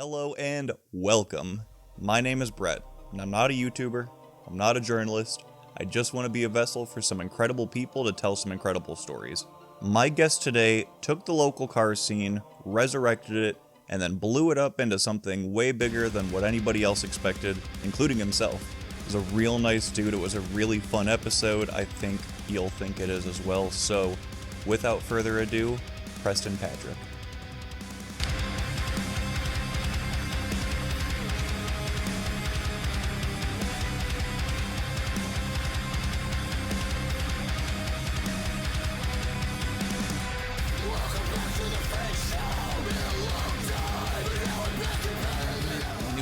Hello and welcome. My name is Brett, and I'm not a YouTuber, I'm not a journalist, I just want to be a vessel for some incredible people to tell some incredible stories. My guest today took the local car scene, resurrected it, and then blew it up into something way bigger than what anybody else expected, including himself. He was a real nice dude, it was a really fun episode, I think you'll think it is as well, so without further ado, Preston Patrick.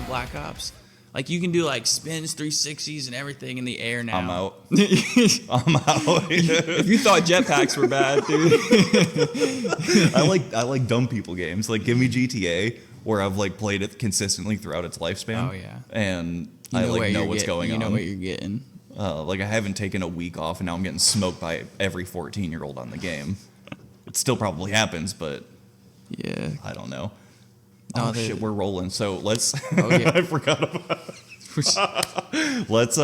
Black Ops. Like, you can do like spins, 360s, and everything in the air now. I'm out. I'm out. If you thought jetpacks were bad, dude. I like dumb people games. Like, give me GTA, where I've like played it consistently throughout its lifespan. Oh yeah. And I like know what's going on. You know what you're getting. Like, I haven't taken a week off, and now I'm getting smoked by every 14-year-old on the game. It still probably happens, but yeah, I don't know. No, oh shit, we're rolling. So let's. Oh, yeah. I forgot about. Let's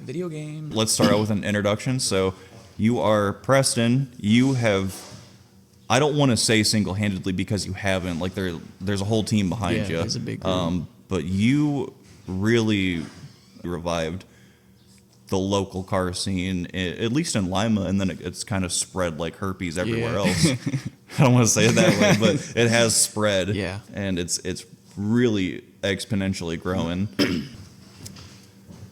video game. Let's start out with an introduction. So, you are Preston. You have. I don't want to say single-handedly because you haven't. Like, there's a whole team behind you. Yeah, there's a big group. But you really revived the local car scene, at least in Lima, and then it's kind of spread like herpes everywhere else. I don't want to say it that way, but it has spread. Yeah. And it's really exponentially growing.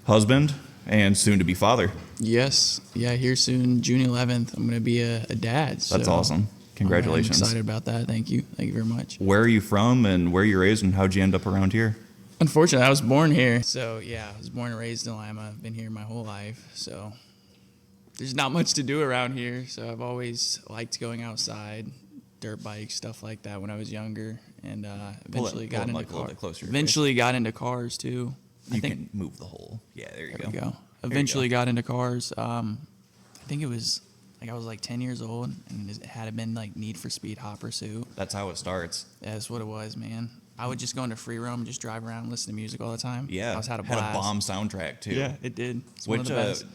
Husband and soon to be father. Yes. Yeah, here soon, June 11th, I'm going to be a dad. That's awesome. Congratulations. I'm excited about that. Thank you. Thank you very much. Where are you from and where you raised and how'd you end up around here? Unfortunately, I was born here. So, yeah, I was born and raised in Lima. I've been here my whole life. So, there's not much to do around here. So, I've always liked going outside, dirt bikes, stuff like that when I was younger. And eventually got into cars. Eventually got into cars, too. You can move the whole. Yeah, there you go. Eventually got into cars. I think it was, like, I was like 10 years old, and it had been like Need for Speed Hot Pursuit. That's how it starts. Yeah, that's what it was, man. I would just go into free roam and just drive around and listen to music all the time. Yeah, I had a bomb soundtrack too. Yeah, it did. It's Which one of the best.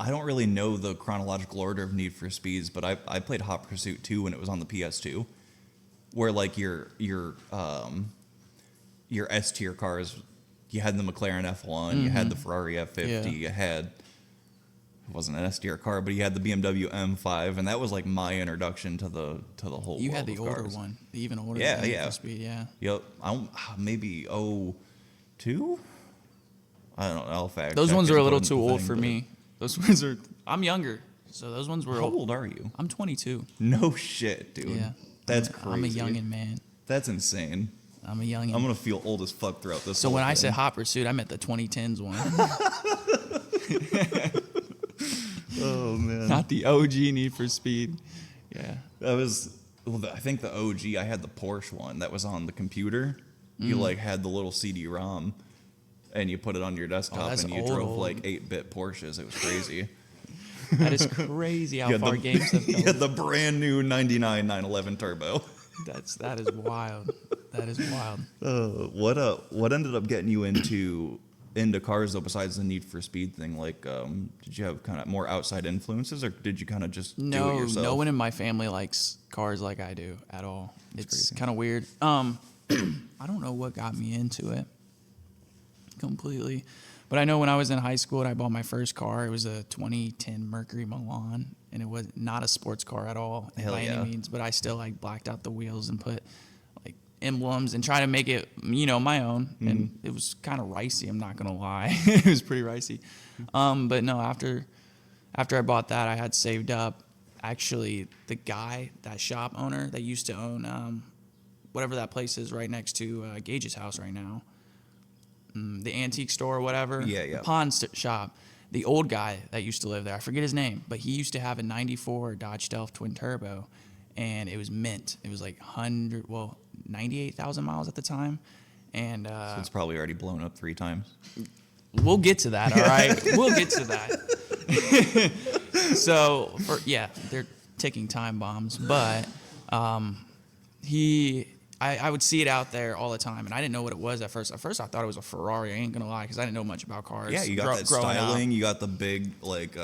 I don't really know the chronological order of Need for Speeds, but I played Hot Pursuit 2 when it was on the PS2, where like your S tier cars, you had the McLaren F1, you had the Ferrari F50, you had. It wasn't an S tier car, but you had the BMW M5, and that was like my introduction to the whole. You world had the of older cars. one, the even older. Yeah, than Need yeah. for Speed, yeah. Yep. Maybe 02? I don't know. I'll fact Those check ones it are a and little put it too in the old thing, for but- me. Those ones are. I'm younger, so those ones were. How old are you? I'm 22. No shit, dude. Yeah. That's crazy. I'm a youngin', man. That's insane. I'm a youngin'. I'm gonna feel old as fuck throughout this. So whole when I thing. said Hot Pursuit, I meant the 2010s one. Oh man. Not the OG Need for Speed. Yeah. That was. Well, I think the OG. I had the Porsche one that was on the computer. You like had the little CD-ROM, and you put it on your desktop, that's and you old, drove old. like 8-bit Porsches. It was crazy. That is crazy how You had far games have You come. had the brand new '99 911 Turbo. That is wild. That is wild. What ended up getting you into cars though, besides the Need for Speed thing? Like, did you have kind of more outside influences, or did you kind of just do it yourself? No one in my family likes cars like I do at all. It's kind of weird. I don't know what got me into it completely, but I know when I was in high school and I bought my first car, it was a 2010 Mercury Milan, and it was not a sports car at all by any means. But I still like blacked out the wheels and put like emblems and try to make it, my own. And it was kind of ricey. I'm not gonna lie, it was pretty ricey. But no, after I bought that, I had saved up. Actually, the guy, that shop owner that used to own whatever that place is right next to Gage's house right now, the antique store or whatever, Yeah. the pawn shop. The old guy that used to live there, I forget his name, but he used to have a 94 Dodge Stealth twin turbo, and it was mint. It was like 98,000 miles at the time. And So it's probably already blown up 3 times. we'll get to that, all right? We'll get to that. So, they're ticking time bombs, but I I would see it out there all the time, and I didn't know what it was at first. At first, I thought it was a Ferrari. I ain't gonna lie, because I didn't know much about cars. Yeah, you got that styling. You got the big like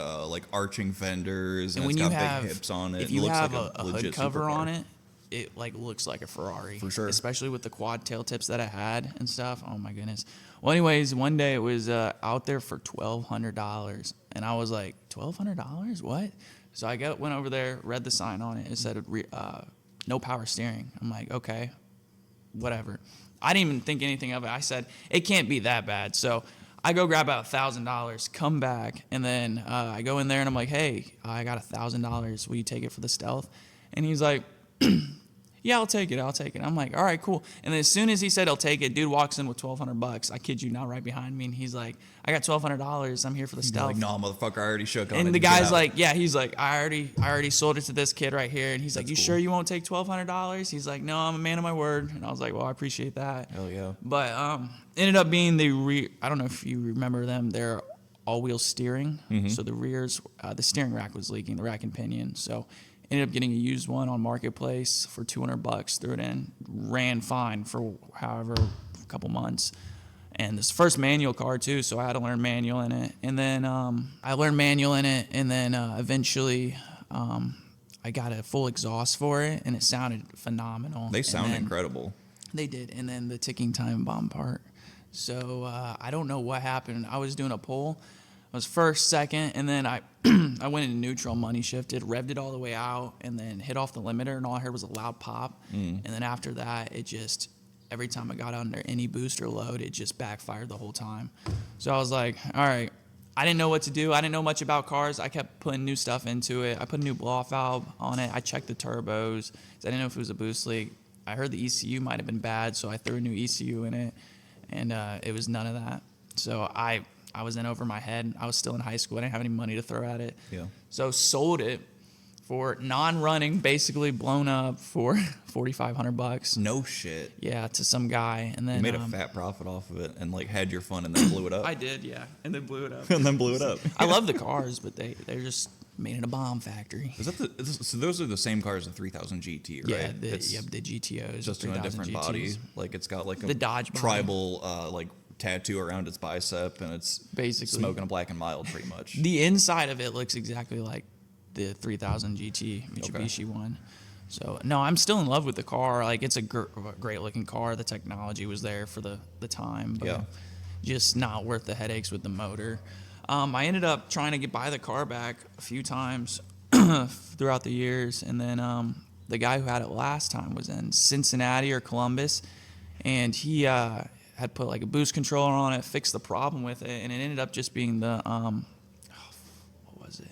arching fenders, and it's got big hips on it. If you it looks have like a hood cover on it, it like looks like a Ferrari. For sure. Especially with the quad tail tips that I had and stuff. Oh my goodness. Well, anyways, one day it was out there for $1,200, and I was like, $1,200? What? So I went over there, read the sign on it. It said no power steering. I'm like, okay, whatever. I didn't even think anything of it. I said, it can't be that bad. So I go grab out $1,000, come back, and then I go in there and I'm like, hey, I got $1,000. Will you take it for the Stealth? And he's like, yeah, I'll take it. I'm like, all right, cool. And then as soon as he said he'll take it, dude walks in with $1,200. I kid you not, right behind me. And he's like, I got $1,200. I'm here for the Stealth. Like, no, motherfucker, I already shook on it. And the guy's like, yeah, he's like, I already sold it to this kid right here. And he's like, you cool. sure you won't take $1,200? He's like, no, I'm a man of my word. And I was like, well, I appreciate that. Hell yeah. But ended up being I don't know if you remember them. They're all-wheel steering. Mm-hmm. So the rears, the steering rack was leaking, the rack and pinion. So ended up getting a used one on Marketplace for $200. Threw it in, ran fine for a couple months. And this first manual car too, so I had to learn manual in it. And then I learned manual in it, and then eventually I got a full exhaust for it, and it sounded phenomenal. They sound incredible. They did. And then the ticking time bomb part. So I don't know what happened. I was doing a pull. I was first, second, and then I I went into neutral, money shifted, revved it all the way out, and then hit off the limiter, and all I heard was a loud pop. And then after that, it just, every time I got under any boost or load, it just backfired the whole time. So I was like, all right. I didn't know what to do. I didn't know much about cars. I kept putting new stuff into it. I put a new blow-off valve on it. I checked the turbos. I didn't know if it was a boost leak. I heard the ECU might have been bad, so I threw a new ECU in it, and it was none of that. So I was in over my head. I was still in high school. I didn't have any money to throw at it. Yeah. So sold it for non-running, basically blown up for $4,500. No shit. Yeah, to some guy, and then You made a fat profit off of it and like had your fun and then blew it up. I did, yeah, and then blew it up. And then blew it up. I love the cars, but they're just made in a bomb factory. So those are the same cars as the 3000 GT, right? Yeah, the GTOs. Just in a different GTs. body. Like it's got like The Dodge body. tribal like tattoo around its bicep, and it's Basically smoking a black and mild pretty much. The inside of it looks exactly like the 3000 GT Mitsubishi one. So no, I'm still in love with the car. Like it's a great looking car. The technology was there for the time, but just not worth the headaches with the motor. I ended up trying to buy the car back a few times throughout the years, and then the guy who had it last time was in Cincinnati or Columbus, and he had put like a boost controller on it, fixed the problem with it, and it ended up just being the what was it?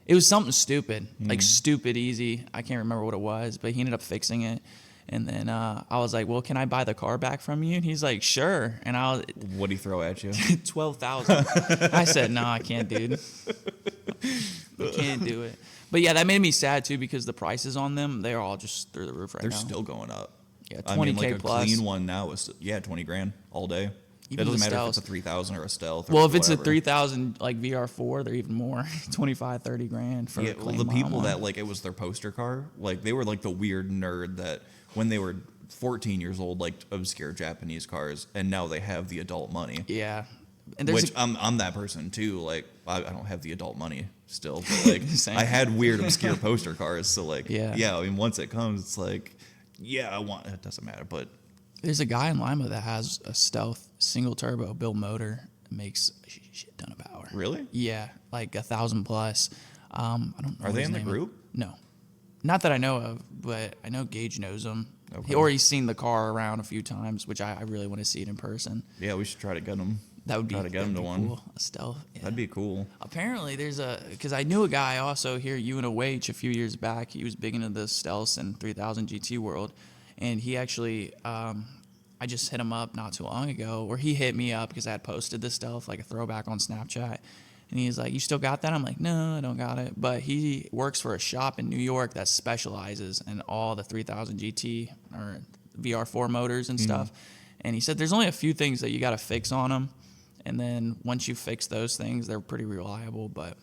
It was something stupid, like stupid easy. I can't remember what it was, but he ended up fixing it. And then I was like, well, can I buy the car back from you? And he's like, sure. And I was, What'd he throw at you? $12,000. I said, no, I can't, dude. I can't do it. But yeah, that made me sad too, because the prices on them, they're all just through the roof right now. They're still going up. Yeah, 20K I mean, like plus. A clean one now is 20 grand all day. Even it doesn't matter Stealth. if it's a 3000 or a Stealth. Or well, if it's whatever. a 3000 like VR4, they're even more, 25, 30 grand for a clean the people one. that like it was their poster car, like they were like the weird nerd that when they were 14 years old liked obscure Japanese cars, and now they have the adult money. Yeah. And Which I'm that person too. Like I don't have the adult money still, but like I had weird obscure poster cars. So like yeah. I mean, once it comes, it's like I want it. Doesn't matter, but there's a guy in Lima that has a Stealth single turbo built motor, makes a shit ton of power. Really? Yeah, like 1,000 plus. I don't know. Are they in the group? No, not that I know of, but I know Gage knows him. Okay. Or he's seen the car around a few times, which I really want to see it in person. Yeah, we should try to get them. That would be try to get him to one. Cool. A Stealth. Yeah. That'd be cool. Apparently, because I knew a guy also here, UNOH, a few years back. He was big into the Stealths and 3000 GT world, and he actually, I just hit him up not too long ago, or he hit me up because I had posted this Stealth, like a throwback on Snapchat, and he's like, "You still got that?" I'm like, "No, I don't got it." But he works for a shop in New York that specializes in all the 3000 GT or VR4 motors and stuff, and he said there's only a few things that you got to fix on them. And then once you fix those things, they're pretty reliable, but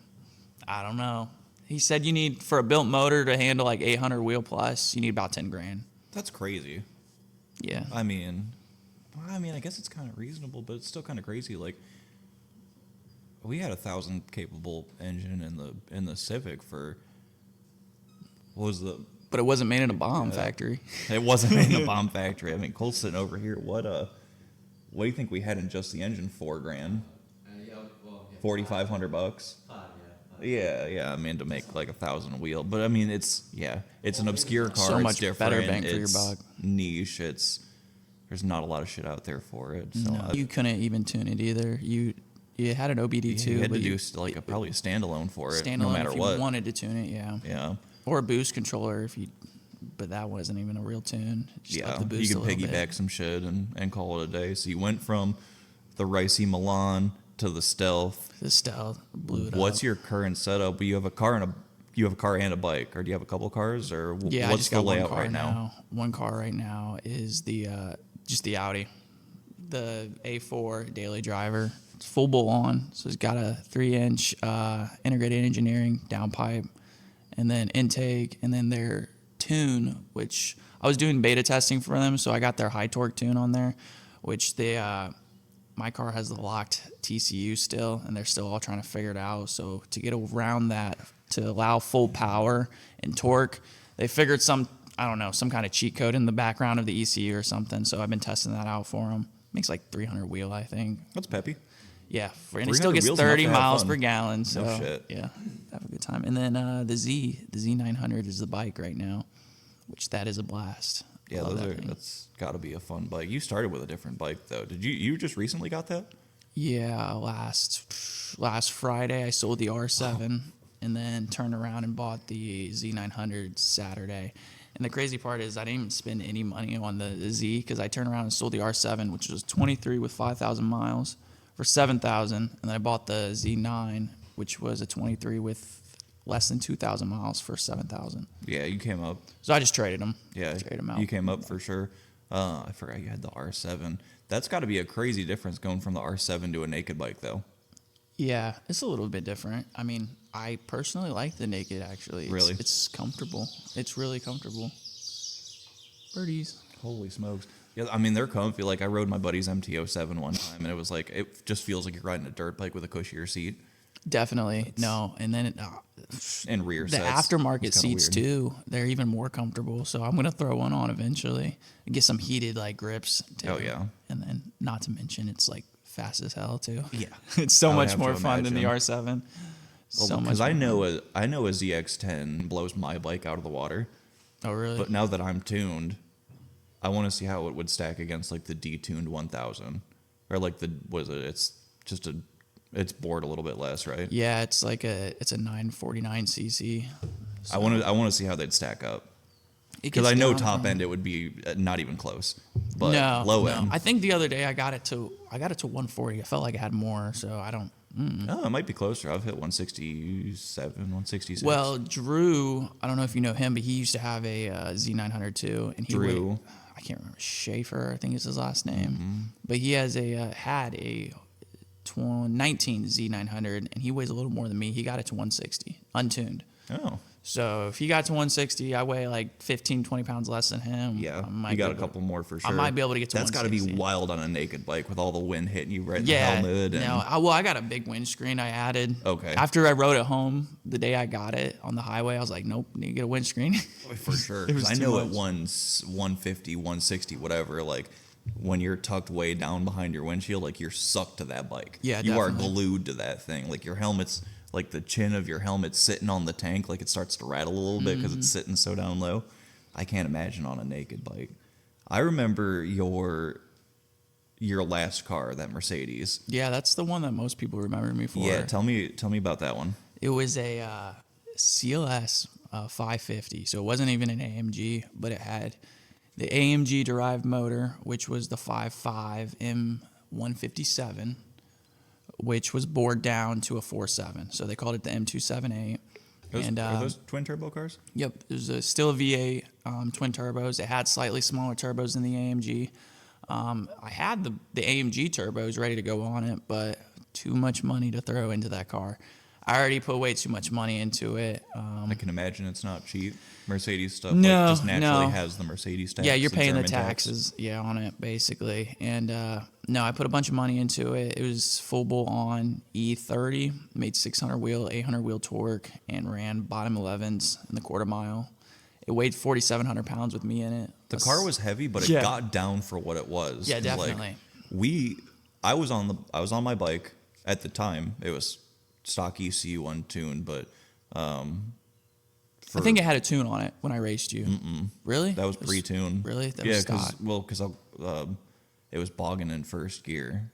I don't know. He said you need, for a built motor to handle like 800 wheel plus, you need about 10 grand. That's crazy. Yeah. I mean, I guess it's kind of reasonable, but it's still kind of crazy. Like, we had a 1,000 capable engine in the Civic for what was the? But it wasn't made in a bomb factory. It wasn't made in a bomb factory. I mean, Cole's sitting over here. What do you think we had in just the engine? $4,000, $4,500. Yeah. I mean, to make like 1,000 a wheel, but I mean, it's an obscure car. So much it's different. better bang for your It's buck. niche. There's not a lot of shit out there for it. So No, you couldn't even tune it either. You had an OBD2. you had but to do probably a standalone for it, standalone no matter if you what. wanted to tune it, yeah. Yeah. Or a boost controller but that wasn't even a real tune. Just up the boost You a could little piggyback bit. some shit and call it a day. So you went from the Ricey Milan to the Stealth. The Stealth blew it What's up. your current setup? You have a car and a bike, or do you have a couple cars, or Yeah, I what's just the got one layout car right now? One car right now is just the Audi, the A4 daily driver. It's full bowl on, so it's got a 3-inch integrated engineering downpipe, and then intake, and then their tune, which I was doing beta testing for them, so I got their high torque tune on there, which my car has the locked TCU still, and they're still all trying to figure it out. So to get around that, to allow full power and torque, they figured some kind of cheat code in the background of the ECU or something. So I've been testing that out for them. Makes like 300 wheel, I think. That's peppy. Yeah, and it still gets wheels enough 30 to have miles fun. per gallon. So No shit. yeah, have a good time. And then the Z900 is the bike right now, which that is a blast. Yeah, Love that thing. that's got to be a fun bike. You started with a different bike though. Did you just recently got that? Yeah, last Friday I sold the R7 and then turned around and bought the Z900 Saturday. And the crazy part is I didn't even spend any money on the Z because I turned around and sold the R7, which was 23 with 5,000 miles for 7,000, and then I bought the Z9, which was a 23 with less than 2,000 miles for 7,000. Yeah, you came up. So I just traded them. Yeah, Traded them out. you came up for sure. I forgot you had the R7. That's got to be a crazy difference going from the R7 to a naked bike, though. Yeah, it's a little bit different. I mean, I personally like the naked, actually. Really? It's comfortable. It's really comfortable. Birdies. Holy smokes. Yeah, I mean, they're comfy. Like, I rode my buddy's MT-07 one time, and it was like, it just feels like you're riding a dirt bike with a cushier seat. Definitely. No, and then And rear the sets. aftermarket It's kinda seats, weird. too, they're even more comfortable. So I'm going to throw one on eventually and get some heated, like, grips, too. Oh, yeah. And then, not to mention, it's, like, fast as hell, too. Yeah. It's so I would much have more to fun than the imagine. R7. So much Because I more know a ZX10 blows my bike out of the water. fun. Oh, really? But now that I'm tuned, I want to see how it would stack against like the detuned 1000, or like it's bored a little bit less, right? Yeah, it's like it's a 949cc. So I want to see how they'd stack up, it because gets I know down top from- end it would be not even close, but no, low no. end. I think the other day I got it to 140. I felt like I had more, so I don't. Oh, it might be closer. I've hit 167, 166. Well, Drew, I don't know if you know him, but he used to have a Z900 too, and Drew. I can't remember, Schaefer, I think is his last name, but he had a 19 Z900, and he weighs a little more than me. He got it to 160, untuned. Oh, So if he got to 160, I weigh like 15, 20 pounds less than him. yeah. I might You got be a able- couple more for sure. I might be able to get to That's got to be 160. wild on a naked bike with all the wind hitting you right in Yeah, the helmet. And, no, I got a big windscreen I added. Okay. After I rode it home, the day I got it on the highway, I was like, nope, need to get a windscreen. For sure. It was 'Cause I too know at much. 150, 160, whatever, like when you're tucked way down behind your windshield, like you're sucked to that bike. Yeah, You are definitely. glued to that thing. Like your helmet's, like the chin of your helmet's sitting on the tank, like it starts to rattle a little bit because Mm-hmm. it's sitting so down low. I can't imagine on a naked bike. I remember your last car, that Mercedes. Yeah, that's the one that most people remember me for. Yeah, tell me about that one. It was a CLS 550, so it wasn't even an AMG, but it had the AMG derived motor, which was the 5.5 M157, which was bored down to a 4.7. So they called it the M278. Are those twin turbo cars? Yep, it was still a V8 twin turbos. It had slightly smaller turbos than the AMG. I had the AMG turbos ready to go on it, but too much money to throw into that car. I already put way too much money into it. I can imagine it's not cheap. Mercedes stuff just naturally has the Mercedes tax. Yeah, you're paying the German taxes, on it basically. And no, I put a bunch of money into it. It was full bull on E30, made 600 wheel, 800 wheel torque, and ran bottom 11s in the quarter mile. It weighed 4,700 pounds with me in it. The car was heavy, but it got down for what it was. Yeah, definitely. I was on my bike at the time. It was stock ECU untuned, but I think it had a tune on it when I raced you. Really? That was pre-tuned. Really? That was stock. Because it was bogging in first gear.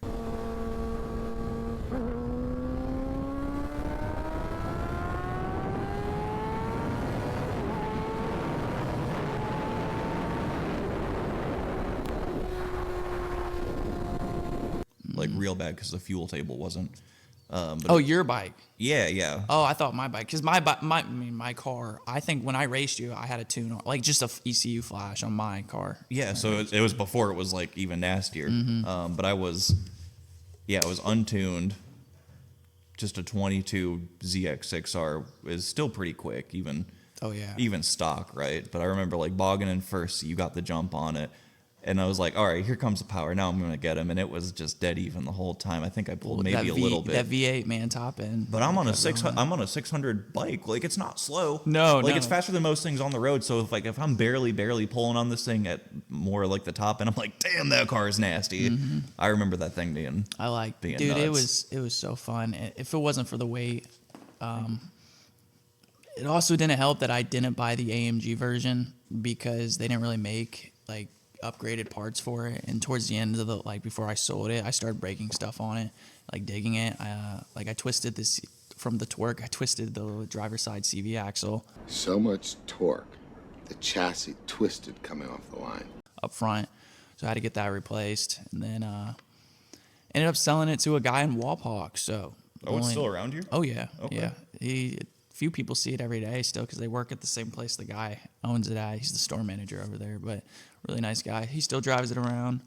Like real bad because the fuel table wasn't. Your bike? Yeah. Oh, I thought my bike. Because my car, I think when I raced you, I had a tune on, like just a ECU flash on my car. Yeah, so it was before it was like even nastier. But it was untuned. Just a 22 ZX6R is still pretty quick, even. Oh yeah. Even stock, right? But I remember like bogging in first, so you got the jump on it. And I was like, all right, here comes the power. Now I'm going to get him. And it was just dead even the whole time. I think I pulled maybe a little bit. That V8, man, top end. But I'm on a 600 bike. Like, it's not slow. No. It's faster than most things on the road. So if I'm barely pulling on this thing at more like the top end, I'm like, damn, that car is nasty. I remember that thing being dude, nuts. it was so fun. If it wasn't for the weight, it also didn't help that I didn't buy the AMG version because they didn't really make like upgraded parts for it. And towards the end of the, like before I sold it, I started breaking stuff on it, like digging it. I twisted this from the torque. I twisted the driver's side CV axle. So much torque, the chassis twisted coming off the line up front. So I had to get that replaced, and then ended up selling it to a guy in Walpock. So it's still around here? Oh yeah, okay. Yeah. Few people see it every day still because they work at the same place the guy owns it at. He's the store manager over there, but really nice guy. He still drives it around.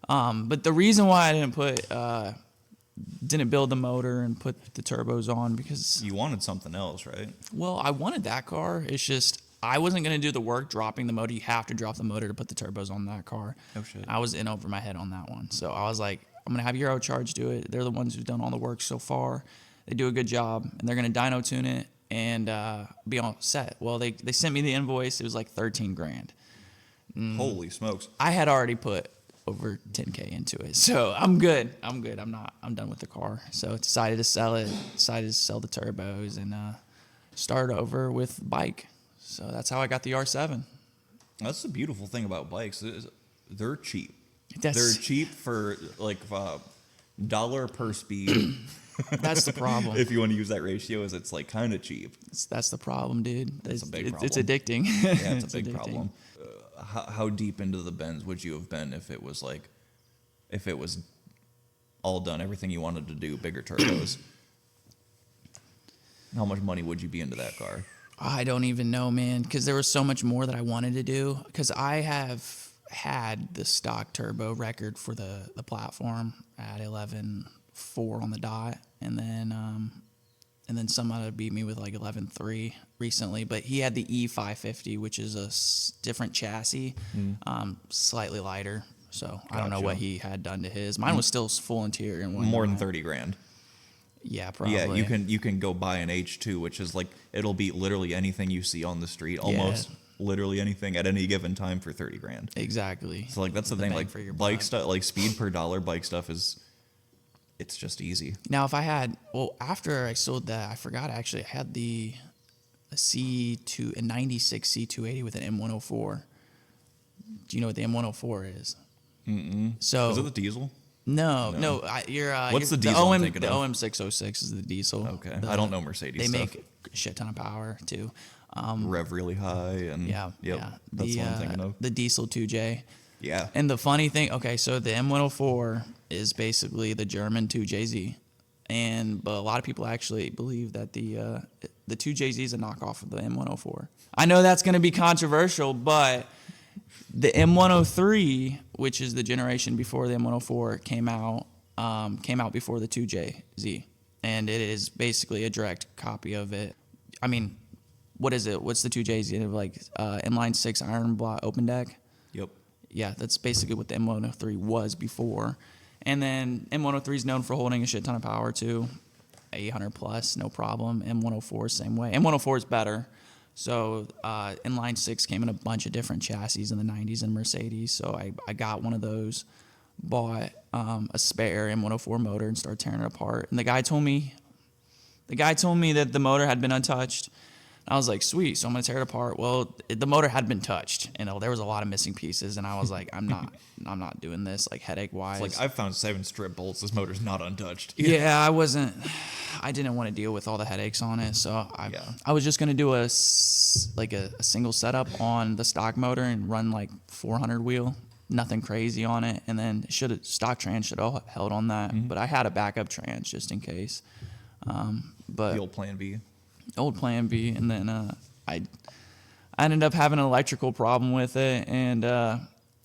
But the reason why I didn't build the motor and put the turbos on because you wanted something else, right? Well, I wanted that car. It's just I wasn't gonna do the work dropping the motor. You have to drop the motor to put the turbos on that car. Oh shit. I was in over my head on that one, so I was like, I'm gonna have Eurocharge do it. They're the ones who've done all the work so far. They do a good job, and they're gonna dyno tune it and be all set. Well, they sent me the invoice. It was like $13,000. Holy smokes! I had already put over $10K into it, so I'm good. I'm done with the car. So I decided to sell it. Decided to sell the turbos and start over with bike. So that's how I got the R7. That's the beautiful thing about bikes. They're cheap. They're cheap for like dollar per speed. That's the problem. If you want to use that ratio, it's like kind of cheap. That's the problem, dude. It's a big problem. It's addicting. Yeah, it's a big problem. How deep into the bends would you have been if it was all done, everything you wanted to do, bigger turbos? How much money would you be into that car? I don't even know, man, because there was so much more that I wanted to do. Because I have had the stock turbo record for the platform at 11.4 on the dot, and then somebody beat me with like 11.3 recently. But he had the E550, which is a different chassis, slightly lighter. So I don't know what he had done to his. Mine was still full interior and more than $30,000. Yeah, probably. Yeah, you can go buy an H2, which is like it'll beat literally anything you see on the street, almost literally anything at any given time for $30,000. Exactly. So like that's the thing, like bike stuff, like speed per dollar bike stuff it's just easy. Now if I had after I sold that, I forgot actually I had a 96 C280 with an M104. Do you know what the M104 is? So is it the diesel? No. What's the diesel I'm thinking the of? OM606 is the diesel. Okay, I don't know Mercedes. They stuff. make a shit ton of power too. Rev really high and that's what I'm thinking of. The diesel 2J. Yeah. And the funny thing, so the M104 is basically the German 2JZ, but a lot of people actually believe that the 2JZ is a knockoff of the M104. I know that's going to be controversial, but the M103, which is the generation before the M104 came out before the 2JZ. and it is basically a direct copy of it. I mean, what is it? What's the two J's? Like inline 6 iron block open deck? Yep. Yeah, that's basically what the M103 was before. And then M103 is known for holding a shit ton of power too, 800 plus, no problem. M104 same way. M104 is better. So inline 6 came in a bunch of different chassis in the 90s in Mercedes. So I got one of those, bought a spare M104 motor and started tearing it apart. And the guy told me that the motor had been untouched. I was like, sweet, so I'm gonna tear it apart. Well, the motor had been touched, and there was a lot of missing pieces, and I was like, I'm not doing this, like, headache wise. It's like, I've found 7 strip bolts. This motor's not untouched. Yeah, I didn't want to deal with all the headaches on it, so I was just gonna do a single setup on the stock motor and run like 400 wheel, nothing crazy on it, and then stock trans should have held on that, but I had a backup trans just in case. But The old plan B. Old plan B, and then I ended up having an electrical problem with it, and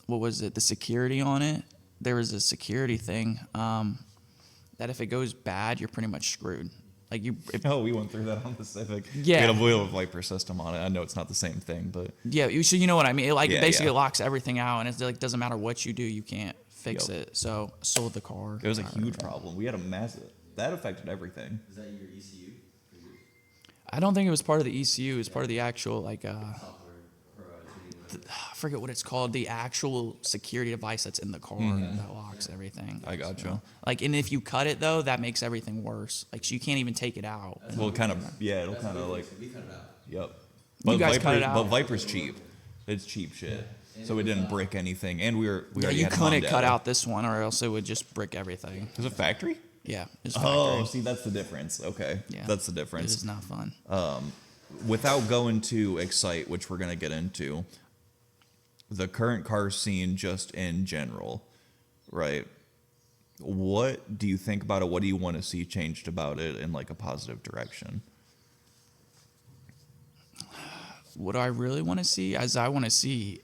what was it, the security on it? There was a security thing that if it goes bad, you're pretty much screwed. Like We went through that on the Civic. Yeah. We had a Viper system on it. I know it's not the same thing, but yeah, you know what I mean. It basically yeah. locks everything out, and it's like doesn't matter what you do, you can't fix it. So I sold the car. it was a huge problem. We had a massive that affected everything. Is that your ECU? I don't think it was part of the ECU. It was part of the actual I forget what it's called. The actual security device that's in the car that locks everything. I got So, you. and if you cut it though, that makes everything worse. Like so you can't even take it out. Well, it'll kind of like. We cut it out. Yep. You guys cut it out. But Viper's cheap. It's cheap shit. So it didn't brick anything, and we already You had couldn't Honda. cut out this one, or else it would just brick everything. Was it factory? Yeah, it's Oh, factory. see, that's the difference. Okay, Yeah, that's the It difference. is not fun. Without going to Excite, which we're gonna get into, the current car scene just in general, right? What do you think about it? What do you want to see changed about it in like a positive direction? What I really want to see is I want to see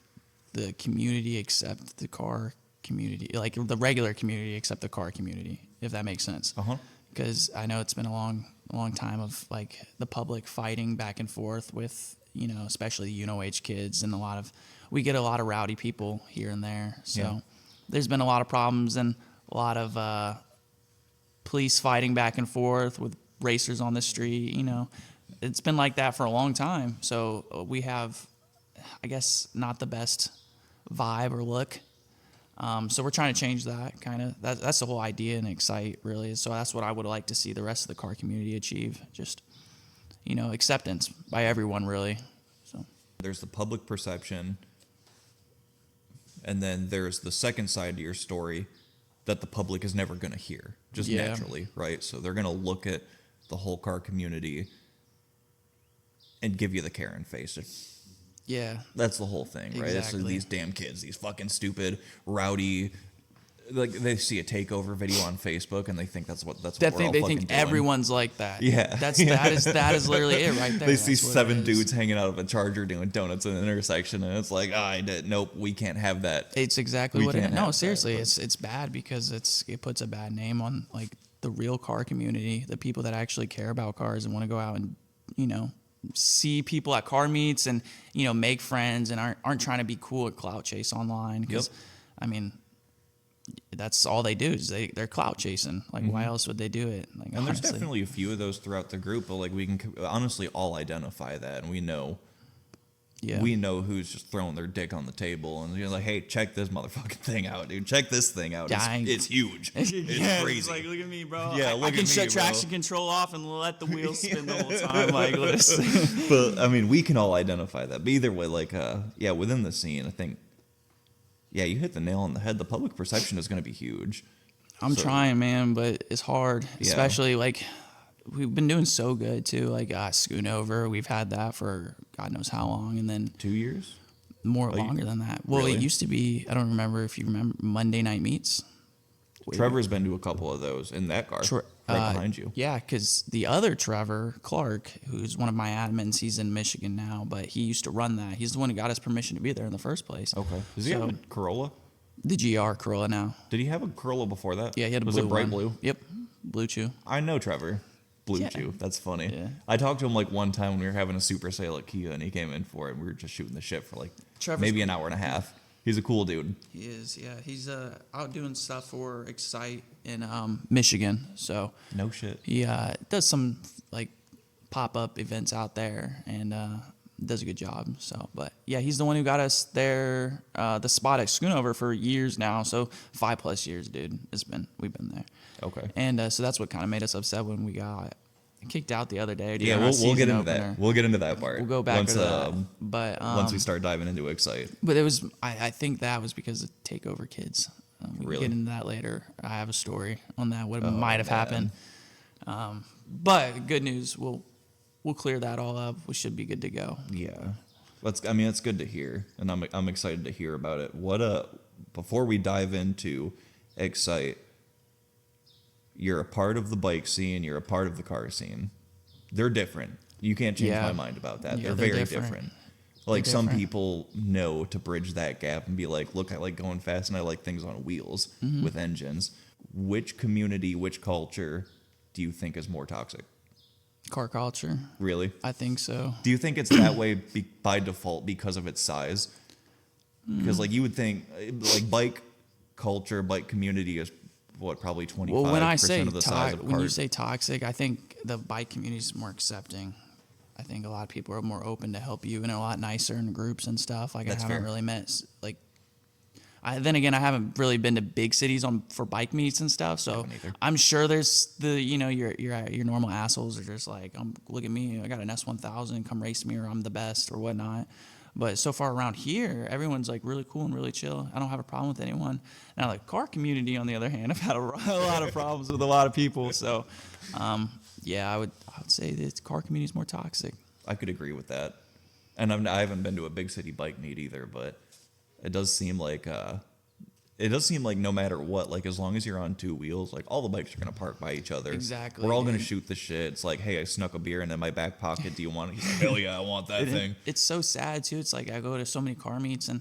the community accept the car community, like the regular community accept the car community, if that makes sense. Because I know it's been a long time of like the public fighting back and forth with, especially UNOH kids, and we get a lot of rowdy people here and there. So there's been a lot of problems and a lot of police fighting back and forth with racers on the street. It's been like that for a long time. So we have, I guess, not the best vibe or look. So we're trying to change that kind of. That's the whole idea in Excite, really. So that's what I would like to see the rest of the car community achieve. Just, acceptance by everyone, really. So There's the public perception, and then there's the second side to your story that the public is never going to hear, just naturally, right? So they're going to look at the whole car community and give you the Karen face. yeah, That's the whole thing, right? It's Exactly. these damn kids, these fucking stupid, rowdy. Like they see a takeover video on Facebook and they think that's what we're all they fucking think doing. everyone's like that. Yeah. That is literally it right there. They see That's what it 7 is. dudes hanging out of a Charger doing donuts in an intersection, and it's like, nope, we can't have that. It's exactly We what it can't is. have No, that, seriously, but- it's bad because it puts a bad name on like the real car community, the people that actually care about cars and want to go out and see people at car meets and make friends and aren't trying to be cool at clout chase online. Because I mean, that's all they do is they're clout chasing. Like why else would they do it? Like, And there's honestly. definitely a few of those throughout the group, but like we can honestly all identify that, and we know who's just throwing their dick on the table, and you're like, hey, check this motherfucking thing out, dude. Check this thing out. It's huge. It's crazy. It's like, look at me, bro. Yeah, I look can at me, shut bro. traction control off and let the wheels spin the whole time. Like, listen. But I mean, we can all identify that. But either way, like, within the scene, I think, you hit the nail on the head. The public perception is going to be huge. I'm So- trying, man, but it's hard. Yeah. Especially like we've been doing so good too. Like Schoonover, we've had that for God knows how long, and then 2 years? longer than that. Well, Really? it used to be. I don't remember if you remember Monday night meets. Trevor's been to a couple of those in that car, right behind you. Yeah, because the other Trevor Clark, who's one of my admins, he's in Michigan now, but he used to run that. He's the one who got us permission to be there in the first place. Okay. Does he have a Corolla? The GR Corolla now? Did he have a Corolla before that? Yeah, he had a Was blue it bright one. blue? Yep, Blue Chew. I know Trevor. Blue Yeah. Chew. That's funny. Yeah. I talked to him like one time when we were having a super sale at Kia, and he came in for it, and we were just shooting the shit for like Trevor's maybe an cool. hour and a half. He's a cool dude. He is, yeah. He's out doing stuff for Excite in Michigan. So No shit. he does some like pop-up events out there and does a good job. So, but yeah, he's the one who got us there, the spot at Schoonover for years now. So 5+ years, dude. We've been there. Okay. And so that's what kind of made us upset when we got kicked out the other day. during Yeah, our we'll season get into opener. that. We'll get into that part. We'll go back once, to that. But once we start diving into Excite. But it was, I think that was because of Takeover Kids. We Really? can get into that later. I have a story on that, what might have man. happened. But good news, we'll clear that all up. We should be good to go. Yeah. That's good to hear, and I'm excited to hear about it. Before we dive into Excite, you're a part of the bike scene, you're a part of the car scene. They're different. You can't change Yeah. my mind about that. Yeah, they're they're very different. different. Like some different. people know to bridge that gap and be like, look, I like going fast and I like things on wheels Mm-hmm. with engines. Which community, which culture do you think is more toxic? Car culture, Really? I think so. Do you think it's that way by default because of its size? Because like you would think, like bike culture, bike community is what, probably 25% Well, when I say of the size of when you cars. say toxic, I think the bike community is more accepting. I think a lot of people are more open to help you and a lot nicer in groups and stuff. Like That's I haven't fair. really met like. Then again, I haven't really been to big cities for bike meets and stuff. So Haven't either. I'm sure there's your normal assholes are just like, look at me, I got an S1000, come race me, or I'm the best or whatnot. But so far around here, everyone's like really cool and really chill. I don't have a problem with anyone. Now, the car community, on the other hand, I've had a lot of problems with a lot of people. So, yeah, I would say the car community is more toxic. I could agree with that. And I haven't been to a big city bike meet either, but it does seem like no matter what, like as long as you're on two wheels, like all the bikes are gonna park by each other. Exactly, We're all gonna dude. shoot the shit. It's like, hey, I snuck a beer in my back pocket. Do you want it? He's like, hell yeah, I want that thing. It's so sad too. It's like I go to so many car meets and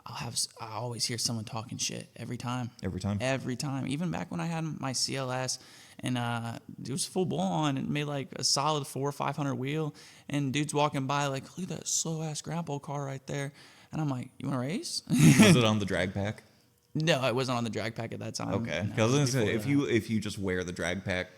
I always hear someone talking shit every time. Every time? Every time. Even back when I had my CLS and it was full blown and made like a solid 400 or 500 wheel, and dudes walking by like, look at that slow ass grandpa car right there, and I'm like, you want to race? Was it on the drag pack? No, it wasn't on the drag pack at that time. Okay. No, Because I was gonna say, before if you just wear the drag pack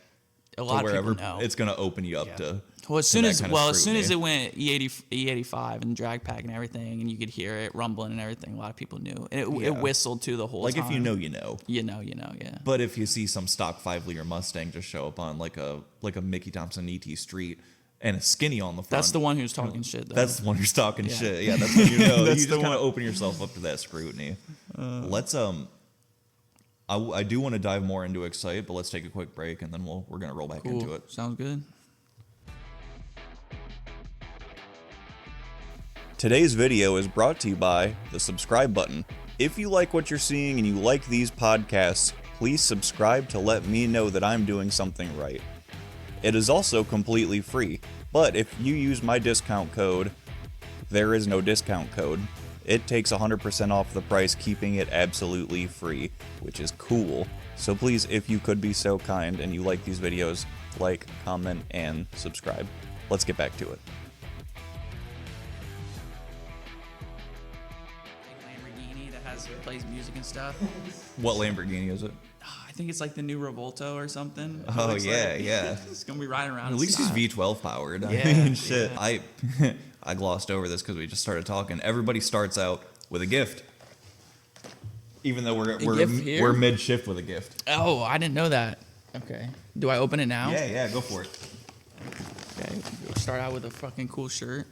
that. a to lot of wherever, people know. it's gonna open you up Yeah. to. Well, as to soon that as kind of as soon as scrutiny. it went E85 and drag pack and everything, and you could hear it rumbling and everything, a lot of people knew. And Yeah. it whistled too the whole Like time. if you know, you know. you know, yeah. But if you see some stock 5-liter Mustang just show up on like a Mickey Thompson ET Street and it's skinny on the front, That's the one who's talking shit, though. that's the one who's talking Yeah. shit. Yeah, that's when you know. That's You the just kind one. of open yourself up to that scrutiny. Let's I do want to dive more into Excite, but let's take a quick break and then we're gonna roll back cool. into it. Sounds good. Today's video is brought to you by the subscribe button. If you like what you're seeing and you like these podcasts, please subscribe to let me know that I'm doing something right. It is also completely free, but if you use my discount code, there is no discount code. It takes 100% off the price, keeping it absolutely free, which is cool. So please, if you could be so kind and you like these videos, like, comment, and subscribe. Let's get back to it. Lamborghini that plays music and stuff. What Lamborghini is it? I think it's like the new Revolto or something. It Oh looks yeah, like- yeah. It's gonna be riding around. At in least he's style. V12 powered. I Yeah, mean, shit. yeah. I glossed over this because we just started talking. Everybody starts out with a gift, even though we're gift here? we're mid shift with a gift. Oh, I didn't know that. Okay. Do I open it now? Yeah, go for it. Okay. We'll start out with a fucking cool shirt.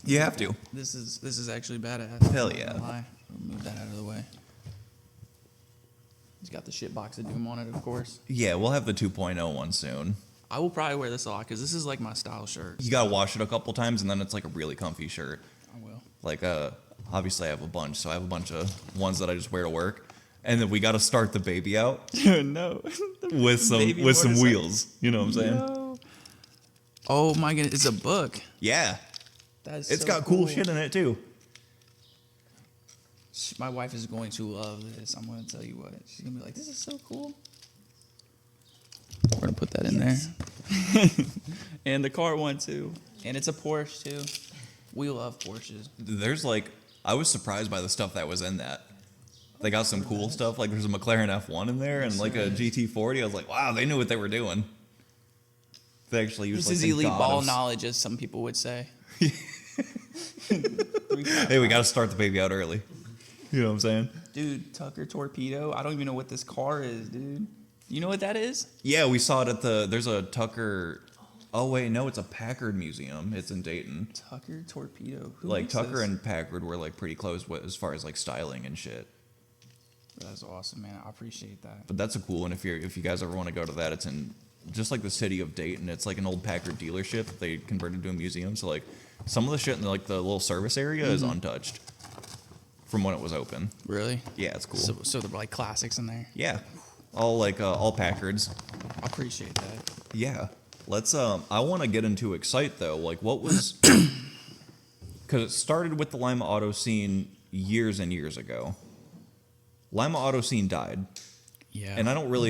You have to. This is actually badass. Hell I'm not yeah. gonna lie. I'll move that out of the way. He's got the shit box of Doom on it, of course. Yeah, we'll have the 2.0 one soon. I will probably wear this a lot because this is like my style shirt. You gotta wash it a couple times, and then it's like a really comfy shirt. I will. Like, obviously I have a bunch, so I have a bunch of ones that I just wear to work, and then we gotta start the baby out No. with some Baby some motorcycle. wheels. You know what I'm saying? No. Oh my goodness, it's a book. Yeah, That's it's so got cool shit in it too. My wife is going to love this. I'm going to tell you what. She's going to be like, this is so cool. We're gonna put that in there. And the car one too. And it's a Porsche too. We love Porsches. There's like, I was surprised by the stuff that was in that. They got some cool stuff. Like there's a McLaren F1 in there and like a GT40. I was like, wow, they knew what they were doing. They actually used This like is the elite God ball of- knowledge, as some people would say. Hey, we got to start the baby out early. You know what I'm saying? Dude, Tucker Torpedo. I don't even know what this car is, dude. You know what that is? Yeah, we saw it at there's a Tucker. Oh wait, no, it's a Packard museum. It's in Dayton. Tucker Torpedo. Who Like makes Tucker this? and Packard were like pretty close as far as like styling and shit. That's awesome, man. I appreciate that. But that's a cool one. If you guys ever want to go to that, it's in just like the city of Dayton. It's like an old Packard dealership that they converted to a museum. So like some of the shit in like the little service area is untouched from when it was open. Really? Yeah, it's cool. So they're like classics in there. Yeah, all Packards. I appreciate that. Yeah. Let's I want to get into Excite though. Like what was cuz it started with the Lima auto scene years and years ago. Lima auto scene died. Yeah. And I don't know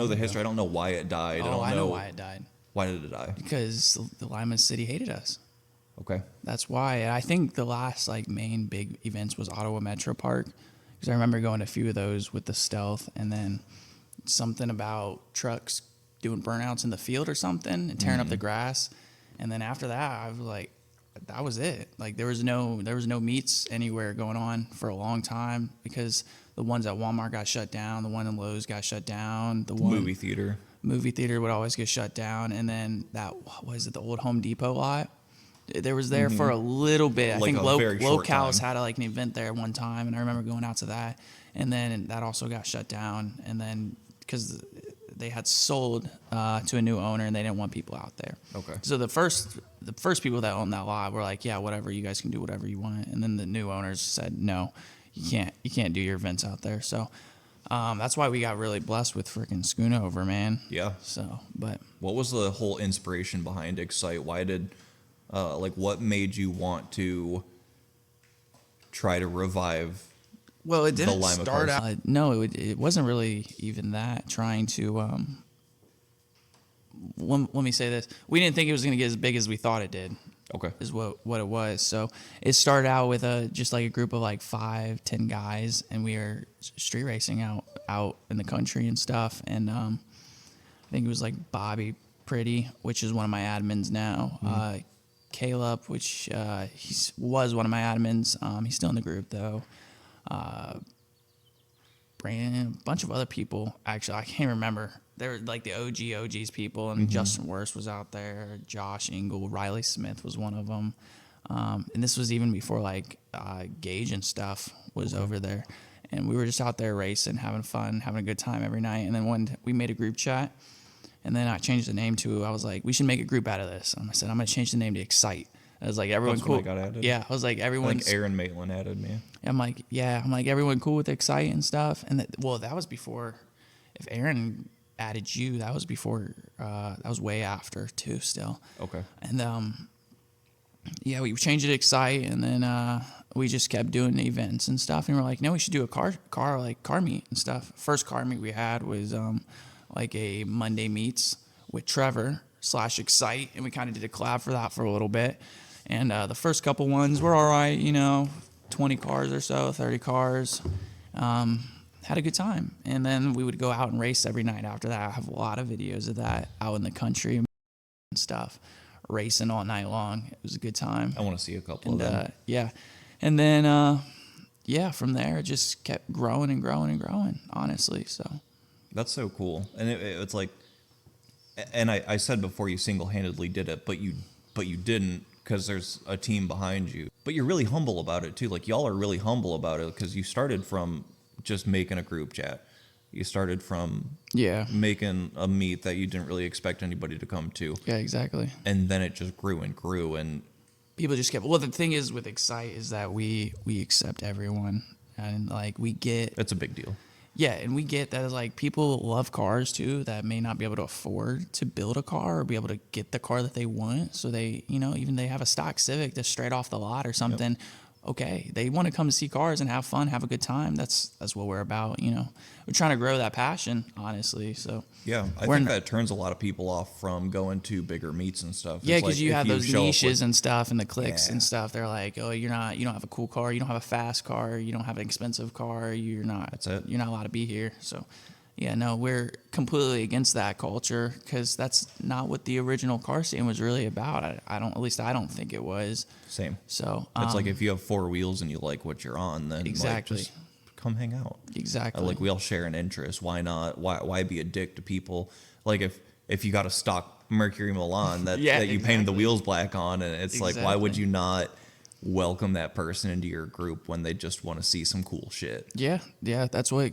the ago. history. I don't know why it died. Oh, I know why it died. Why did it die? Because the Lima City hated us. Okay. That's why. And I think the last like main big events was Ottawa Metro Park, because I remember going to a few of those with the Stealth, and then something about trucks doing burnouts in the field or something and tearing up the grass. And then after that, I was like, that was it. Like there was no meets anywhere going on for a long time, because the ones at Walmart got shut down, the one in Lowe's got shut down, the one Movie theater would always get shut down, and then that, what was it, the old Home Depot lot? There was there for a little bit. Like I think a very short Locals time. had like an event there one time, and I remember going out to that, and then that also got shut down, and then because they had sold to a new owner and they didn't want people out there. Okay. So the first people that owned that lot were like, yeah, whatever, you guys can do whatever you want, and then the new owners said, no, you can't do your events out there. So that's why we got really blessed with freaking Schoonover, man. Yeah. So, but What was the whole inspiration behind Excite? Why did what made you want to try to revive? well, it didn't Lima start cars. out. No, it wasn't really even that. Trying to let me say this: we didn't think it was going to get as big as we thought it did. Okay. Is what it was. So it started out with just like a group of like 5-10 guys, and we were street racing out in the country and stuff. And I think it was like Bobby Pretty, which is one of my admins now. Caleb, which he was one of my admins. He's still in the group though. Brandon, a bunch of other people. Actually, I can't remember. They were like the OGs people, and Justin Worst was out there. Josh Engel, Riley Smith was one of them. And this was even before like Gage and stuff was over there. And we were just out there racing, having fun, having a good time every night. And then we made a group chat, and then I changed the name to, I was like, we should make a group out of this. And I said, I'm going to change the name to Excite. I was like, everyone That's cool. when I got added? Yeah, I was like, I everyone's. think Aaron Maitland added me. I'm like, everyone cool with Excite and stuff. And that was before, if Aaron added you, that was before, that was way after too still. Okay. And yeah, we changed it to Excite, and then we just kept doing the events and stuff. And we're like, no, we should do a car meet and stuff. First car meet we had was like a Monday meets with Trevor / Excite, and we kind of did a collab for that for a little bit. And the first couple ones were all right, 20 cars or so, 30 cars. Had a good time. And then we would go out and race every night after that. I have a lot of videos of that out in the country and stuff, racing all night long. It was a good time. I want to see a couple And of them. yeah. And then, from there, it just kept growing and growing and growing, honestly. So That's so cool. And it's like, and I said before, you single-handedly did it, but you didn't, because there's a team behind you. But you're really humble about it too. Like y'all are really humble about it, because you started from just making a group chat. You started from making a meet that you didn't really expect anybody to come to. Yeah, exactly. And then it just grew and grew. And People just kept. Well, the thing is with Excite is that we accept everyone, and like we get. it's a big deal. Yeah, and we get that like people love cars too that may not be able to afford to build a car or be able to get the car that they want. So they, even they have a stock Civic that's straight off the lot or something. okay, they want to come to see cars and have fun, have a good time. That's what we're about, you know. We're trying to grow that passion, honestly. So yeah, I think that turns a lot of people off from going to bigger meets and stuff. yeah, It's because like you if have those niches with, and stuff, and the clicks Yeah. and stuff. They're like, oh, you don't have a cool car, you don't have a fast car, you don't have an expensive car, That's it. you're not allowed to be here. So yeah, no, we're completely against that culture, because that's not what the original car scene was really about. I don't think it was. Same. So It's like if you have 4 wheels and you like what you're on, then Exactly. like, just come hang out. Exactly. Like we all share an interest. Why not? Why be a dick to people? Like if you got a stock Mercury Milan that Yeah, that you painted the exactly. wheels black on, and it's like, why would Exactly. you not welcome that person into your group when they just want to see some cool shit? Yeah, that's what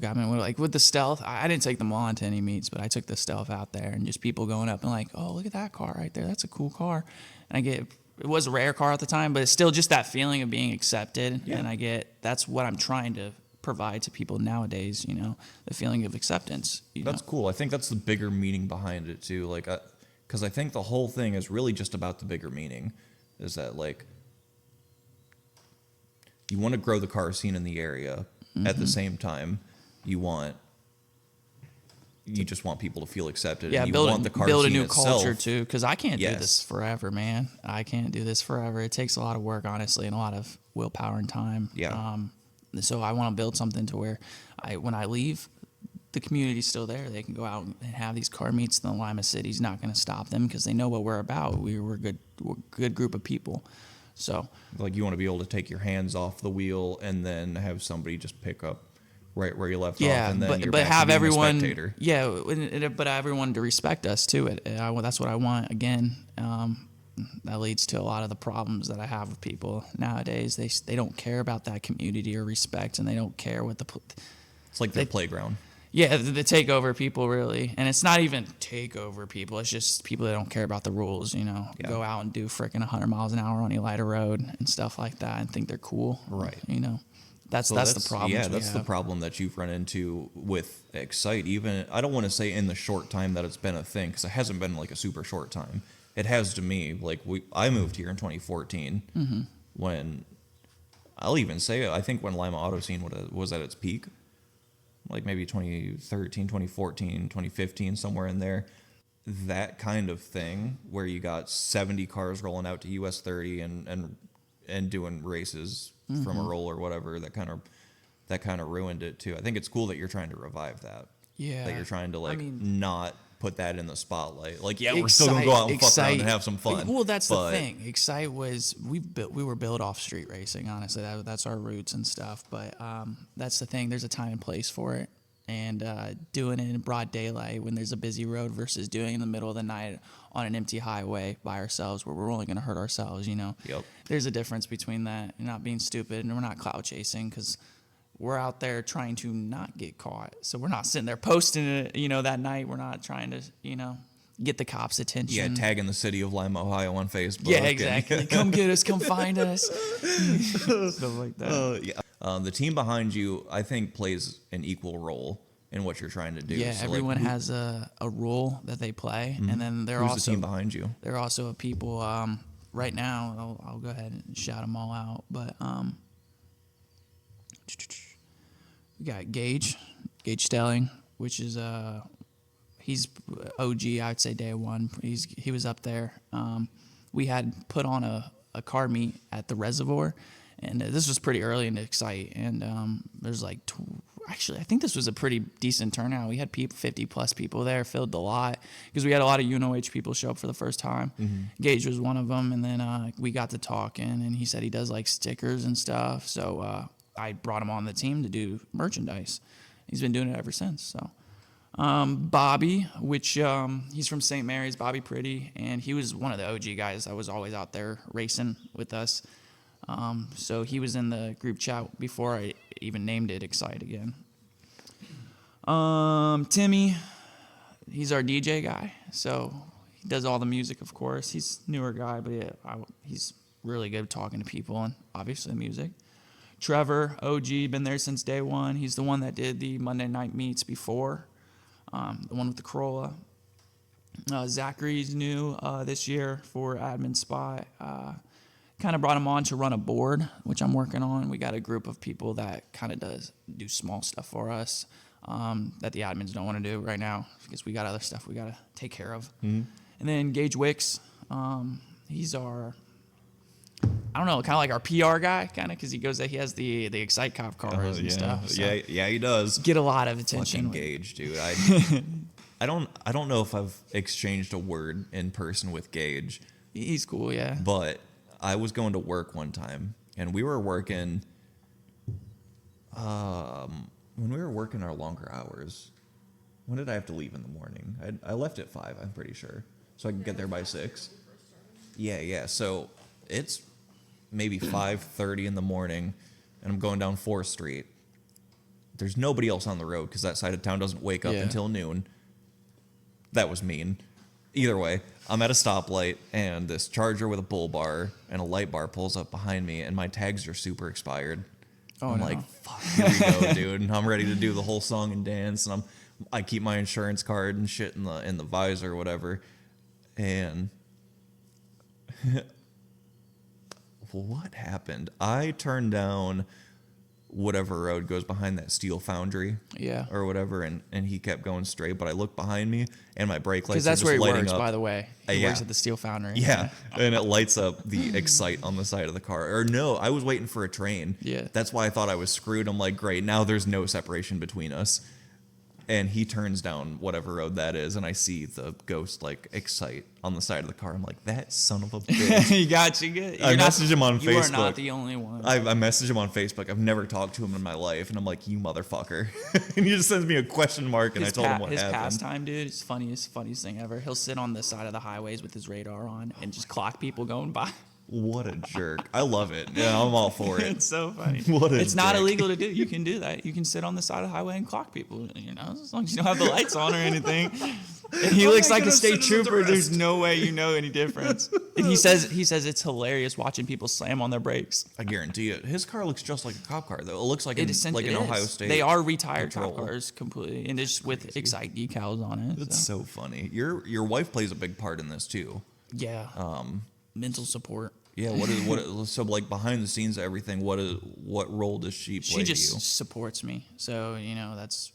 got me. Like with the Stealth, I didn't take the Milan to any meets, but I took the Stealth out there, and just people going up and like, oh, look at that car right there, that's a cool car. And it was a rare car at the time, but it's still just that feeling of being accepted. Yeah. And that's what I'm trying to provide to people nowadays, you know, the feeling of acceptance. That's cool. I think that's the bigger meaning behind it too. Like, because I think the whole thing is really just about the bigger meaning, is that like you want to grow the car scene in the area. At the same time, you just want people to feel accepted. Yeah, and you want the car build a scene new itself. culture too, because I can't do Yes. this forever, man. I can't do this forever. It takes a lot of work, honestly, and a lot of willpower and time. Yeah. So I want to build something to where when I leave, the community's still there. They can go out and have these car meets. The Lima City's not going to stop them, because they know what we're about. We're a good group of people. So Like you want to be able to take your hands off the wheel and then have somebody just pick up right where you left off, and then you're but back to have being a everyone, spectator. but everyone to respect us too. That's what I want. Again, that leads to a lot of the problems that I have with people nowadays. They don't care about that community or respect, and they don't care what It's like their playground. yeah, the takeover people, really. And it's not even takeover people. It's just people that don't care about the rules, you know. Yeah. Go out and do freaking 100 miles an hour on Elida Road and stuff like that and think they're cool. Right. You know. That's So the problem. Yeah, that's the problem that you've run into with Excite. Even, I don't want to say in the short time that it's been a thing, because it hasn't been like a super short time. It has to me. Like I moved here in 2014 when, I'll even say, I think when Lima Auto Scene was at its peak. Like maybe 2013, 2014, 2015, somewhere in there. That kind of thing where you got 70 cars rolling out to US 30 and doing races from a roll or whatever, that kind of ruined it too. I think it's cool that you're trying to revive that. Yeah. That you're trying to I mean, not put that in the spotlight. Like, yeah, we're still gonna go out and fuck around and have some fun. Well, that's the thing. Excite was we were built off street racing. Honestly, that's our roots and stuff. But that's the thing. There's a time and place for it. And doing it in broad daylight when there's a busy road versus doing it in the middle of the night on an empty highway by ourselves, where we're only going to hurt ourselves. You know. Yep. There's a difference between that and not being stupid, and we're not clout chasing, because we're out there trying to not get caught. So we're not sitting there posting it, you know, that night. We're not trying to, you know, get the cops' attention. Yeah, tagging the city of Lima, Ohio on Facebook. Yeah, exactly. Come get us. Come find us. Stuff like that. Yeah. The team behind you, I think, plays an equal role in what you're trying to do. Yeah, So, like, everyone has a role that they play, and then they're who's also the team behind you? There are also people. Right now, I'll go ahead and shout them all out. But we got Gage Stelling, which is he's OG. I'd say day one. He was up there. We had put on a car meet at the Reservoir, and this was pretty early in Excite, and there's like. Actually, I think this was a pretty decent turnout. We had 50 plus people there, filled the lot, because we had a lot of UNOH people show up for the first time. Gage was one of them, and then we got to talking, and he said he does like stickers and stuff. So I brought him on the team to do merchandise. He's been doing it ever since. So Bobby, which he's from St. Mary's, Bobby Pretty, and he was one of the OG guys that was always out there racing with us. So he was in the group chat before I even named it Excite again. Timmy, he's our DJ guy. So he does all the music, of course. He's a newer guy, but yeah, he's really good talking to people and obviously music. Trevor, OG, been there since day one. He's the one that did the Monday night meets before, the one with the Corolla. Zachary's new this year for admin spot. kind of brought him on to run a board, which I'm working on. We got a group of people that kind of do small stuff for us that the admins don't want to do right now because we got other stuff we got to take care of. And then Gage Wicks, he's our, I don't know, kind of like our PR guy, kind of, because he goes that he has the Excite Cop cars and stuff. So yeah, he does. get a lot of attention. Fucking Gage, dude. I don't know if I've exchanged a word in person with Gage. He's cool, yeah. But I was going to work one time, and we were working. When we were working our longer hours, when did I have to leave in the morning? I left at 5, I'm pretty sure, so I could get there by 6. Yeah. So it's maybe 5:30 in the morning, and I'm going down 4th Street. There's nobody else on the road because that side of town doesn't wake up until noon. That was mean. Either way, I'm at a stoplight, and this Charger with a bull bar and a light bar pulls up behind me, and my tags are super expired. I'm like, fuck, here we go, dude. And I'm ready to do the whole song and dance, and I keep my insurance card and shit in the visor or whatever. And what happened? I turned down whatever road goes behind that steel foundry, or whatever, and he kept going straight. But I looked behind me, and my brake lights are just lighting up. Because that's where he works, by the way. He works at the steel foundry. Yeah, and it lights up the Excite on the side of the car. Or no, I was waiting for a train. Yeah, that's why I thought I was screwed. I'm like, great, now there's no separation between us. And he turns down whatever road that is, and I see the ghost like Excite on the side of the car. I'm like, that son of a bitch. He got you good. I messaged him on Facebook. You are not the only one. I messaged him on Facebook. I've never talked to him in my life, and I'm like, you motherfucker. And he just sends me a question mark, and I told him what happened. His pastime, dude, is funniest thing ever. He'll sit on the side of the highways with his radar on and just clock people going by. What a jerk. I love it. Yeah, I'm all for it. It's so funny. It's not illegal to do. You can do that. You can sit on the side of the highway and clock people, you know, as long as you don't have the lights on or anything. And he looks like a state trooper. There's no way you know any difference. And he says it's hilarious watching people slam on their brakes. I guarantee it. His car looks just like a cop car, though. It looks like an Ohio State. They are retired cop cars completely, and it's with Excite decals on it. It's so funny. Your wife plays a big part in this too. Yeah. Mental support. Yeah, so like behind the scenes of everything, what role does she play? She just supports me. So, you know, that's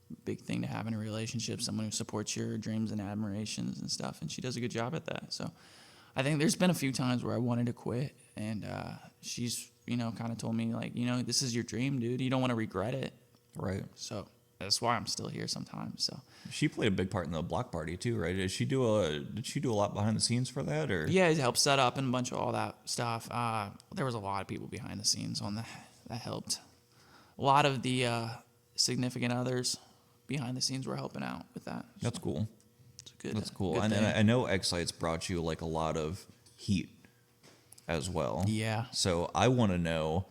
a big thing to have in a relationship, someone who supports your dreams and admirations and stuff, and she does a good job at that. So I think there's been a few times where I wanted to quit, and she's, you know, kind of told me, like, you know, this is your dream, dude. You don't want to regret it. Right. So that's why I'm still here sometimes. So she played a big part in the block party too, right? Did she do a lot behind the scenes for that, or? Yeah, it helped set up and a bunch of all that stuff. There was a lot of people behind the scenes on that helped. A lot of the significant others behind the scenes were helping out with that. That's cool. It's good. That's cool. Good and thing. I know Excite's brought you like a lot of heat as well. Yeah. So I want to know.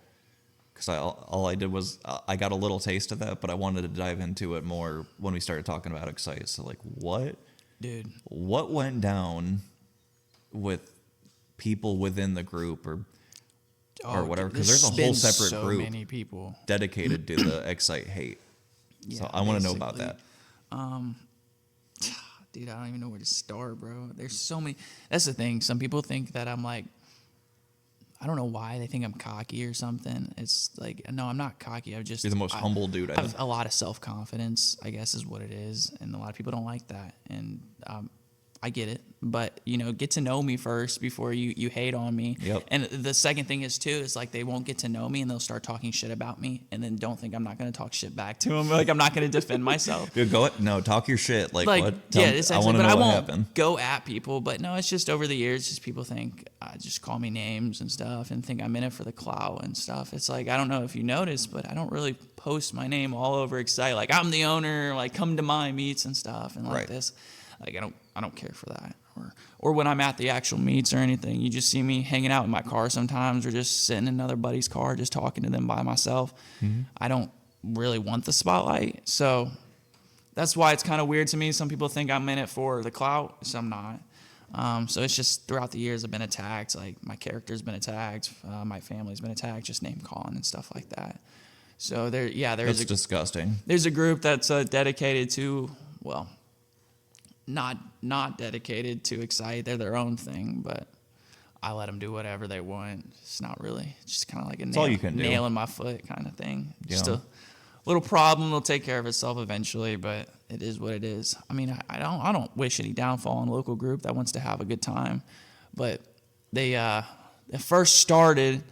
Because all I did was I got a little taste of that, but I wanted to dive into it more when we started talking about Excite. So like, what went down with people within the group or whatever? Because there's a whole separate group many people dedicated to the Excite hate. Yeah, so I want to know about that. Dude, I don't even know where to start, bro. There's so many. That's the thing. Some people think that I'm like, I don't know why they think I'm cocky or something. It's like, no, I'm not cocky. You're the most humble dude. I have a lot of self-confidence, I guess is what it is. And a lot of people don't like that. And I get it. But, you know, get to know me first before you hate on me. Yep. And the second thing is, too, is like they won't get to know me and they'll start talking shit about me and then don't think I'm not going to talk shit back to them. Like I'm not going to defend myself. Dude, talk your shit. Like what? Yeah, I want to know what won't happened. Go at people. But no, it's just over the years, just people think, just call me names and stuff and think I'm in it for the clout and stuff. It's like, I don't know if you noticed, but I don't really post my name all over Excite. Like I'm the owner, like come to my meets and stuff and like this. Like I don't care for that. Or when I'm at the actual meets or anything, you just see me hanging out in my car sometimes or just sitting in another buddy's car just talking to them by myself. Mm-hmm. I don't really want the spotlight. So that's why it's kind of weird to me. Some people think I'm in it for the clout, so I'm not. So it's just throughout the years I've been attacked. Like my character's been attacked. My family's been attacked, just name calling and stuff like that. So there's disgusting. There's a group that's dedicated to, not dedicated to Excite. They're their own thing, but I let them do whatever they want. It's not really, it's just kind of like a all you can do. nail in my foot kind of thing. Just Yeah. a little problem. It'll take care of itself eventually, but it is what it is. I mean, I don't wish any downfall on a local group that wants to have a good time, but they first started.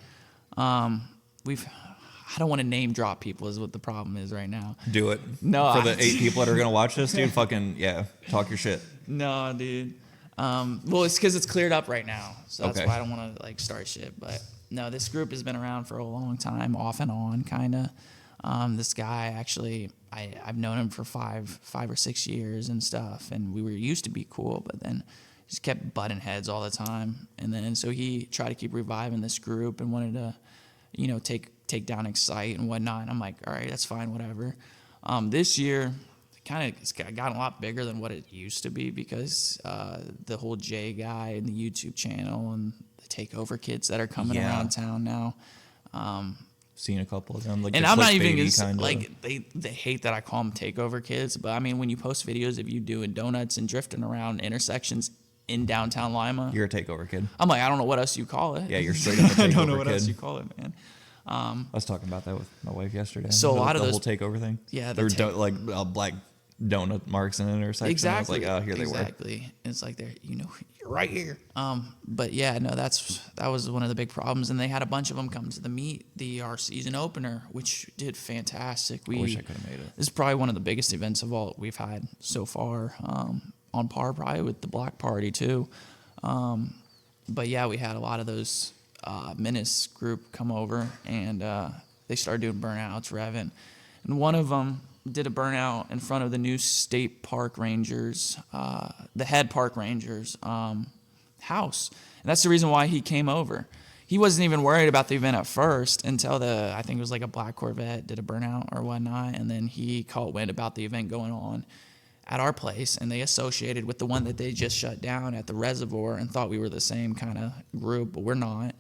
I don't want to name drop people is what the problem is right now. Do it. No, For the 8 people that are going to watch this, dude, fucking, yeah, talk your shit. No, dude. Well, it's because it's cleared up right now, so that's Okay. why I don't want to like start shit. But no, this group has been around for a long time, off and on, kind of. This guy actually, I've known him for five or 6 years and stuff, and we were used to be cool, but then just kept butting heads all the time. And then so he tried to keep reviving this group and wanted to, take down Excite and whatnot. And I'm like, all right, that's fine, whatever. This year, it's gotten a lot bigger than what it used to be because the whole Jay guy and the YouTube channel and the takeover kids that are coming Yeah. around town now. Seen a couple of them. Like And the I'm not even clickbaity gonna kinda. like they hate that I call them takeover kids, but I mean when you post videos of you doing donuts and drifting around intersections in downtown Lima, You're a takeover kid. I'm like, I don't know what else you call it. Yeah, you're straight up a I don't know takeover what kid. else you call it, man. I was talking about that with my wife yesterday. So a lot of the those- whole takeover thing. Yeah, there the were black donut marks in an intersection. Exactly. I was like, oh, here they were. Exactly. It's like they're you're right here. But yeah, no, that was one of the big problems, and they had a bunch of them come to the meet, our season opener, which did fantastic. I wish I could have made it. This is probably one of the biggest events of all we've had so far, on par probably with the Black Party too. But yeah, we had a lot of those Menace group come over, and they started doing burnouts, revving. And one of them did a burnout in front of the new state park rangers, the head park rangers house. And that's the reason why he came over. He wasn't even worried about the event at first until I think it was like a black Corvette did a burnout or whatnot. And then he caught wind about the event going on at our place, and they associated with the one that they just shut down at the reservoir and thought we were the same kind of group, but we're not.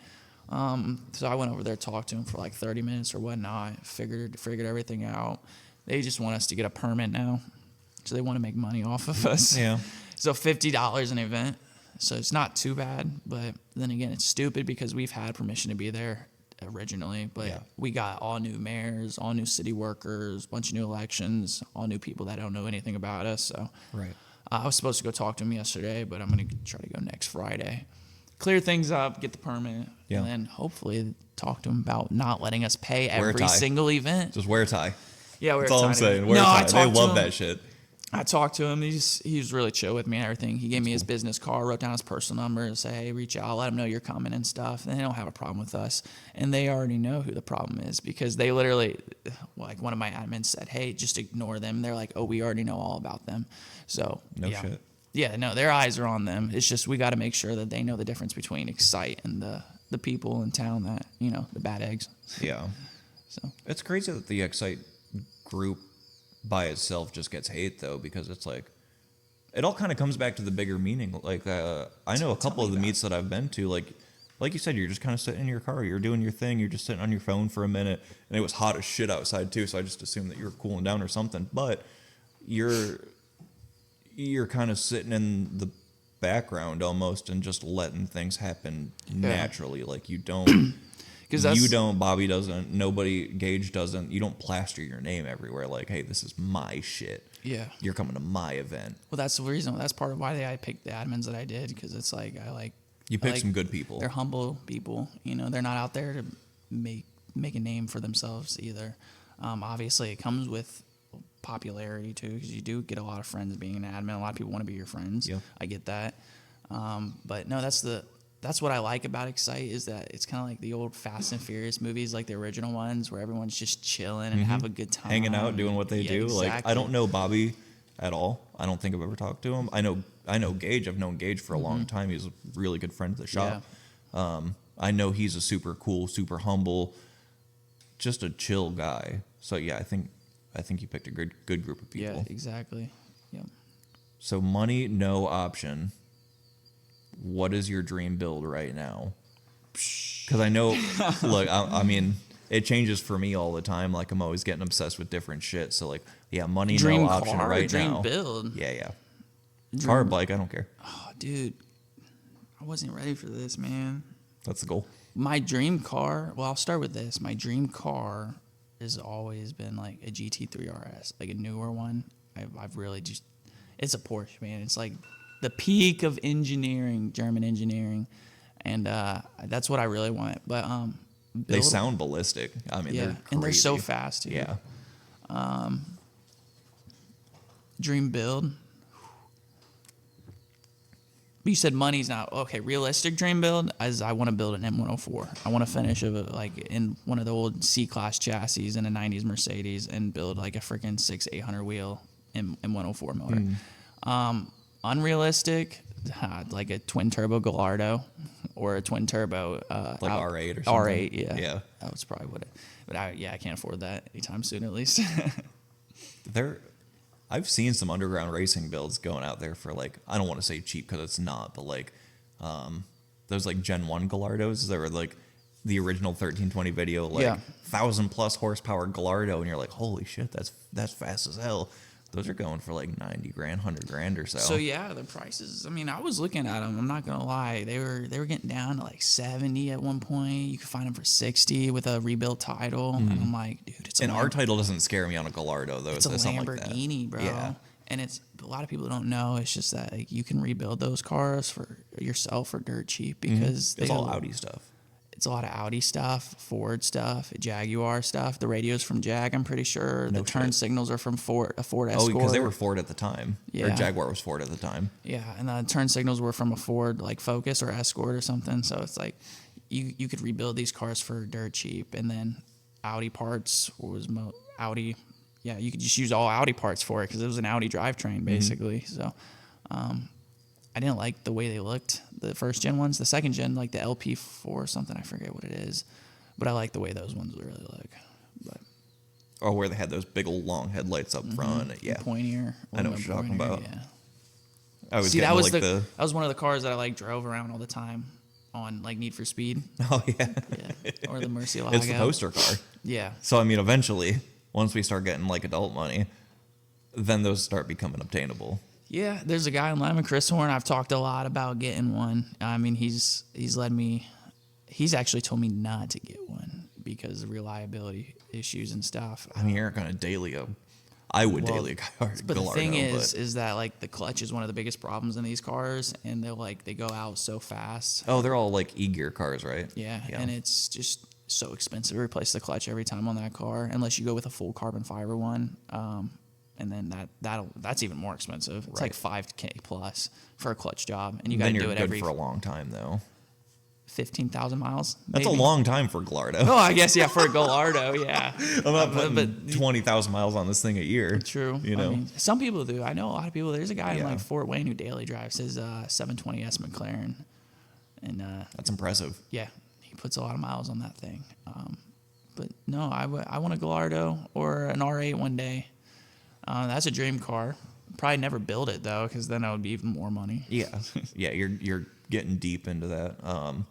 So I went over there, talked to him for like 30 minutes or whatnot, figured everything out. They just want us to get a permit now, so they want to make money off of us. Yeah. So $50 an event, so it's not too bad, but then again, it's stupid because we've had permission to be there originally, but Yeah. we got all new mayors, all new city workers, bunch of new elections, all new people that don't know anything about us. So Right. I was supposed to go talk to him yesterday, but I'm going to try to go next Friday. Clear things up, get the permit, Yeah. and then hopefully talk to him about not letting us pay Wear a every tie. single event. Just wear a tie. Yeah, That's all I'm saying. Wear a No, I tie. They talked to love him. that shit. I talked to him. He was really chill with me and everything. He gave me his business card, wrote down his personal number, and said, "Hey, reach out, let him know you're coming and stuff." And they don't have a problem with us, and they already know who the problem is because they literally, like one of my admins said, "Hey, just ignore them." They're like, "Oh, we already know all about them." So No yeah. shit. Yeah, no, their eyes are on them. It's just we got to make sure that they know the difference between Excite and the people in town that the bad eggs. Yeah. So It's crazy that the Excite group by itself just gets hate, though, because it's like, it all kind of comes back to the bigger meaning. Like, I know a couple of the meets that I've been to, like you said, you're just kind of sitting in your car, you're doing your thing, you're just sitting on your phone for a minute, and it was hot as shit outside, too, so I just assumed that you were cooling down or something, but you're kind of sitting in the background almost and just letting things happen naturally. Like, you don't... You don't, Bobby doesn't, nobody, Gage doesn't, you don't plaster your name everywhere like, hey, this is my shit. Yeah. You're coming to my event. Well, that's the reason. That's part of why I picked the admins that I did, because it's like You picked some good people. They're humble people. They're not out there to make a name for themselves either. Obviously, it comes with popularity too, because you do get a lot of friends being an admin. A lot of people want to be your friends. Yeah. I get that. But no, that's what I like about Excite is that it's kind of like the old Fast and Furious movies, like the original ones, where everyone's just chilling and have a good time, Hanging out, doing what they do. Exactly. Like, I don't know Bobby at all. I don't think I've ever talked to him. I know Gage. I've known Gage for a long time. He's a really good friend of the shop. Yeah. I know he's a super cool, super humble, just a chill guy. So yeah, I think you picked a good group of people. Yeah, exactly. Yeah. So money, no option. What is your dream build right now? Because I know, look, I mean, it changes for me all the time. Like, I'm always getting obsessed with different shit. So, like, yeah, money, Dream no option car, right dream now. build. Yeah. Car, bike, I don't care. Oh, dude, I wasn't ready for this, man. That's the goal. My dream car, well, I'll start with this. My dream car has always been like a GT3 RS, like a newer one. I've really just, it's a Porsche, man. It's like the peak of engineering, German engineering. And that's what I really want. But They sound ballistic. I mean, they're crazy. And they're so fast, too. Yeah. Dream build. You said money's not okay. Realistic dream build is I want to build an M104. I want to finish like in one of the old C-class chassis in a '90s Mercedes and build like a freaking 600-800 wheel M104 motor. Unrealistic, like a twin turbo Gallardo or a twin turbo like R8 or something. R8, yeah. Yeah. That was probably what it. But I can't afford that anytime soon, at least. I've seen some underground racing builds going out there for like, I don't want to say cheap because it's not, but like those like Gen 1 Gallardos that were like the original 1320 video, like 1,000+ horsepower Gallardo, and you're like, holy shit, that's fast as hell. Those are going for like 90 grand, 100 grand or so. So yeah, the prices. I mean, I was looking at them. I'm not gonna lie, they were getting down to like 70 at one point. You could find them for 60 with a rebuilt title, and I'm like, dude, it's. And our title doesn't scare me on a Gallardo though. It's a Lamborghini, like bro. Yeah. And it's a lot of people don't know. It's just that like, you can rebuild those cars for yourself for dirt cheap because It's all Audi stuff. It's a lot of Audi stuff, Ford stuff, Jaguar stuff. The radio's from Jag, I'm pretty sure. The turn signals are from Ford Escort. Oh, because they were Ford at the time. Yeah. Or Jaguar was Ford at the time. Yeah, and the turn signals were from a Ford like Focus or Escort or something. So it's like you could rebuild these cars for dirt cheap. And then Audi parts was Audi. Yeah, you could just use all Audi parts for it because it was an Audi drivetrain basically. So I didn't like the way they looked, the first gen ones. The second gen, like the LP4 or something, I forget what it is. But I like the way those ones really look. But Or where they had those big old long headlights up front. Yeah. Pointier. I know what you're talking about. Yeah. I was See, getting that was like that was one of the cars that I like drove around all the time on like Need for Speed. Oh, yeah. Yeah. Or the Murcielago. It's the poster car. Yeah. So, I mean, eventually, once we start getting like adult money, then those start becoming obtainable. Yeah, there's a guy in Lima, Chris Horn. I've talked a lot about getting one. I mean, he's led me. He's actually told me not to get one because of reliability issues and stuff. I mean, you're not going to daily a. I would daily a Gallardo. But the thing is that like the clutch is one of the biggest problems in these cars, and they go out so fast. Oh, they're all like e-gear cars, right? Yeah, and it's just so expensive to replace the clutch every time on that car, unless you go with a full carbon fiber one. And then that's even more expensive. It's like $5,000 plus for a clutch job, and you got to do it every for a long time though. 15,000 miles. That's maybe. A long time for Gallardo. Oh, I guess yeah, for a Gallardo, yeah. I'm not putting 20,000 miles on this thing a year. True. You know, I mean, some people do. I know a lot of people. There's a guy in like Fort Wayne who daily drives his 720S McLaren, and that's impressive. Yeah, he puts a lot of miles on that thing. But no, I want a Gallardo or an R8 one day. That's a dream car. Probably never build it though, because then that would be even more money. Yeah, yeah, you're getting deep into that.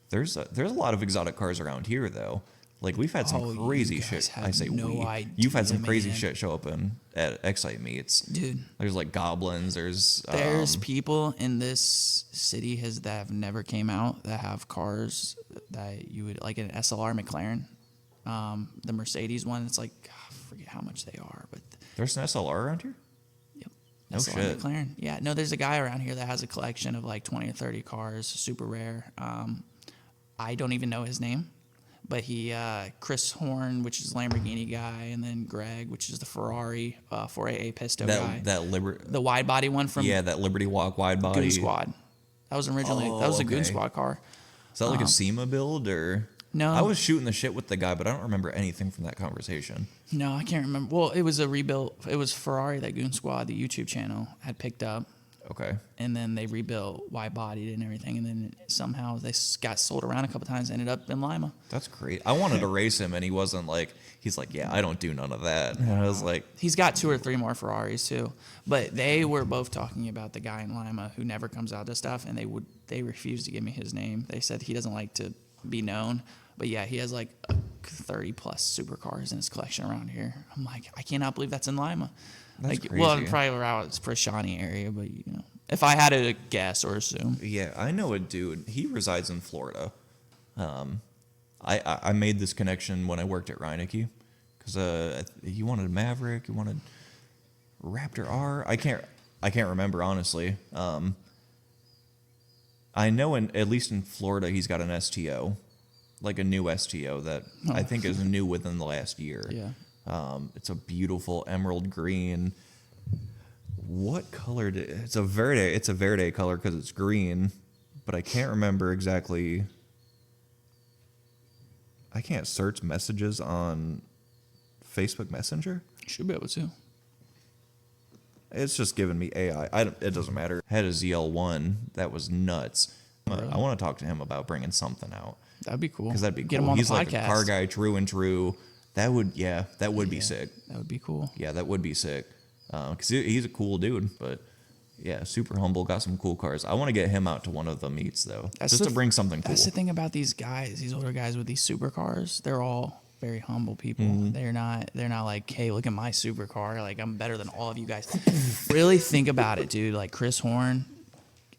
There's a lot of exotic cars around here though. Like we've had some crazy shit. I say you've had some crazy shit show up at Excite meets, dude. There's like goblins. There's people in this city that have never came out that have cars that you would like an SLR McLaren, the Mercedes one. It's like I forget how much they are, but there's an SLR around here. Yep. No SLR shit. McLaren. Yeah, no, there's a guy around here that has a collection of like 20 or 30 cars, super rare. I don't even know his name, but Chris Horn, which is Lamborghini guy, and then Greg, which is the Ferrari 4AA Pisto guy. The wide body one from that Liberty Walk wide body. Goon Squad. That was originally a Goon Squad car. Is that like a SEMA build or? No. I was shooting the shit with the guy, but I don't remember anything from that conversation. No, I can't remember. Well, it was a rebuilt. It was Ferrari that Goon Squad, the YouTube channel, had picked up. Okay. And then they rebuilt, wide-bodied and everything, and then somehow they got sold around a couple times, ended up in Lima. That's great. I wanted to race him, and he's like, yeah, I don't do none of that. And I was like... He's got 2 or 3 more Ferraris, too. But they were both talking about the guy in Lima who never comes out to stuff, and they refused to give me his name. They said he doesn't like to be known. But yeah, he has like 30-plus supercars in his collection around here. I'm like, I cannot believe that's in Lima. That's like, crazy. Well, probably around it's Prashani area, but If I had to guess or assume. Yeah, I know a dude. He resides in Florida. I made this connection when I worked at Reineke because he wanted a Maverick, he wanted Raptor R. I can't remember honestly. I know at least in Florida he's got an STO, like a new STO that I think is new within the last year. Yeah. It's a beautiful emerald green. What color? It's a Verde. It's a Verde color because it's green, but I can't remember exactly. I can't search messages on Facebook Messenger. Should be able to. It's just giving me AI. It doesn't matter. Had a ZL1 that was nuts. Really? I want to talk to him about bringing something out. That'd be cool. Because that'd be Get cool. him on He's the like podcast. a car guy, true and true. That would be sick. That would be cool. Yeah, that would be sick. Because he's a cool dude, but yeah, super humble. Got some cool cars. I want to get him out to one of the meets though, just to bring something cool. That's the thing about these guys, these older guys with these supercars. They're all very humble people. Mm-hmm. They're not like, hey, look at my supercar. Like, I'm better than all of you guys. Really think about it, dude. Like Chris Horn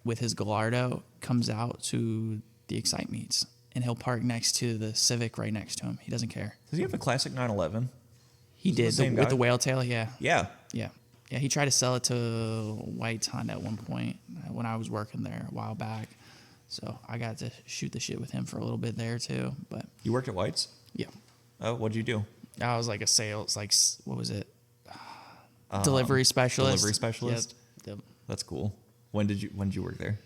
with his Gallardo comes out to the Excite meets, and he'll park next to the Civic right next to him. He doesn't care. Does he have a classic 911? He Is it the did same with guy? the whale tail. Yeah. Yeah. He tried to sell it to White's Honda at one point when I was working there a while back. So I got to shoot the shit with him for a little bit there too. But You worked at White's? yeah, Oh, what'd you do? I was like a sales, like, what was it? Delivery specialist. Delivery specialist? Yep. That's cool. When did you work there?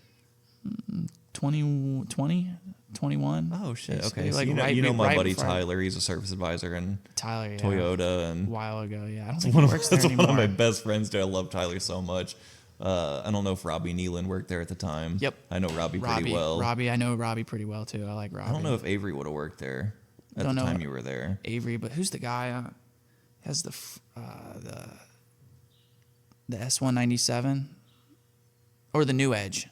2020, 21. Oh shit. basically, Okay. So like you know my right buddy before I- Tyler. He's a service advisor in Tyler, yeah. Toyota A and while ago, yeah. I don't It's think one he of, works there that's anymore. one of my best friends. Dude, I love Tyler so much. I don't know if Robbie Nealon worked there at the time. Yep. I know Robbie pretty well. Robbie, I know Robbie pretty well too. I like Robbie. I don't know if Avery would have worked there at Don't the know. time you were there. Avery, but who's the guy? Has the S197 or the New Edge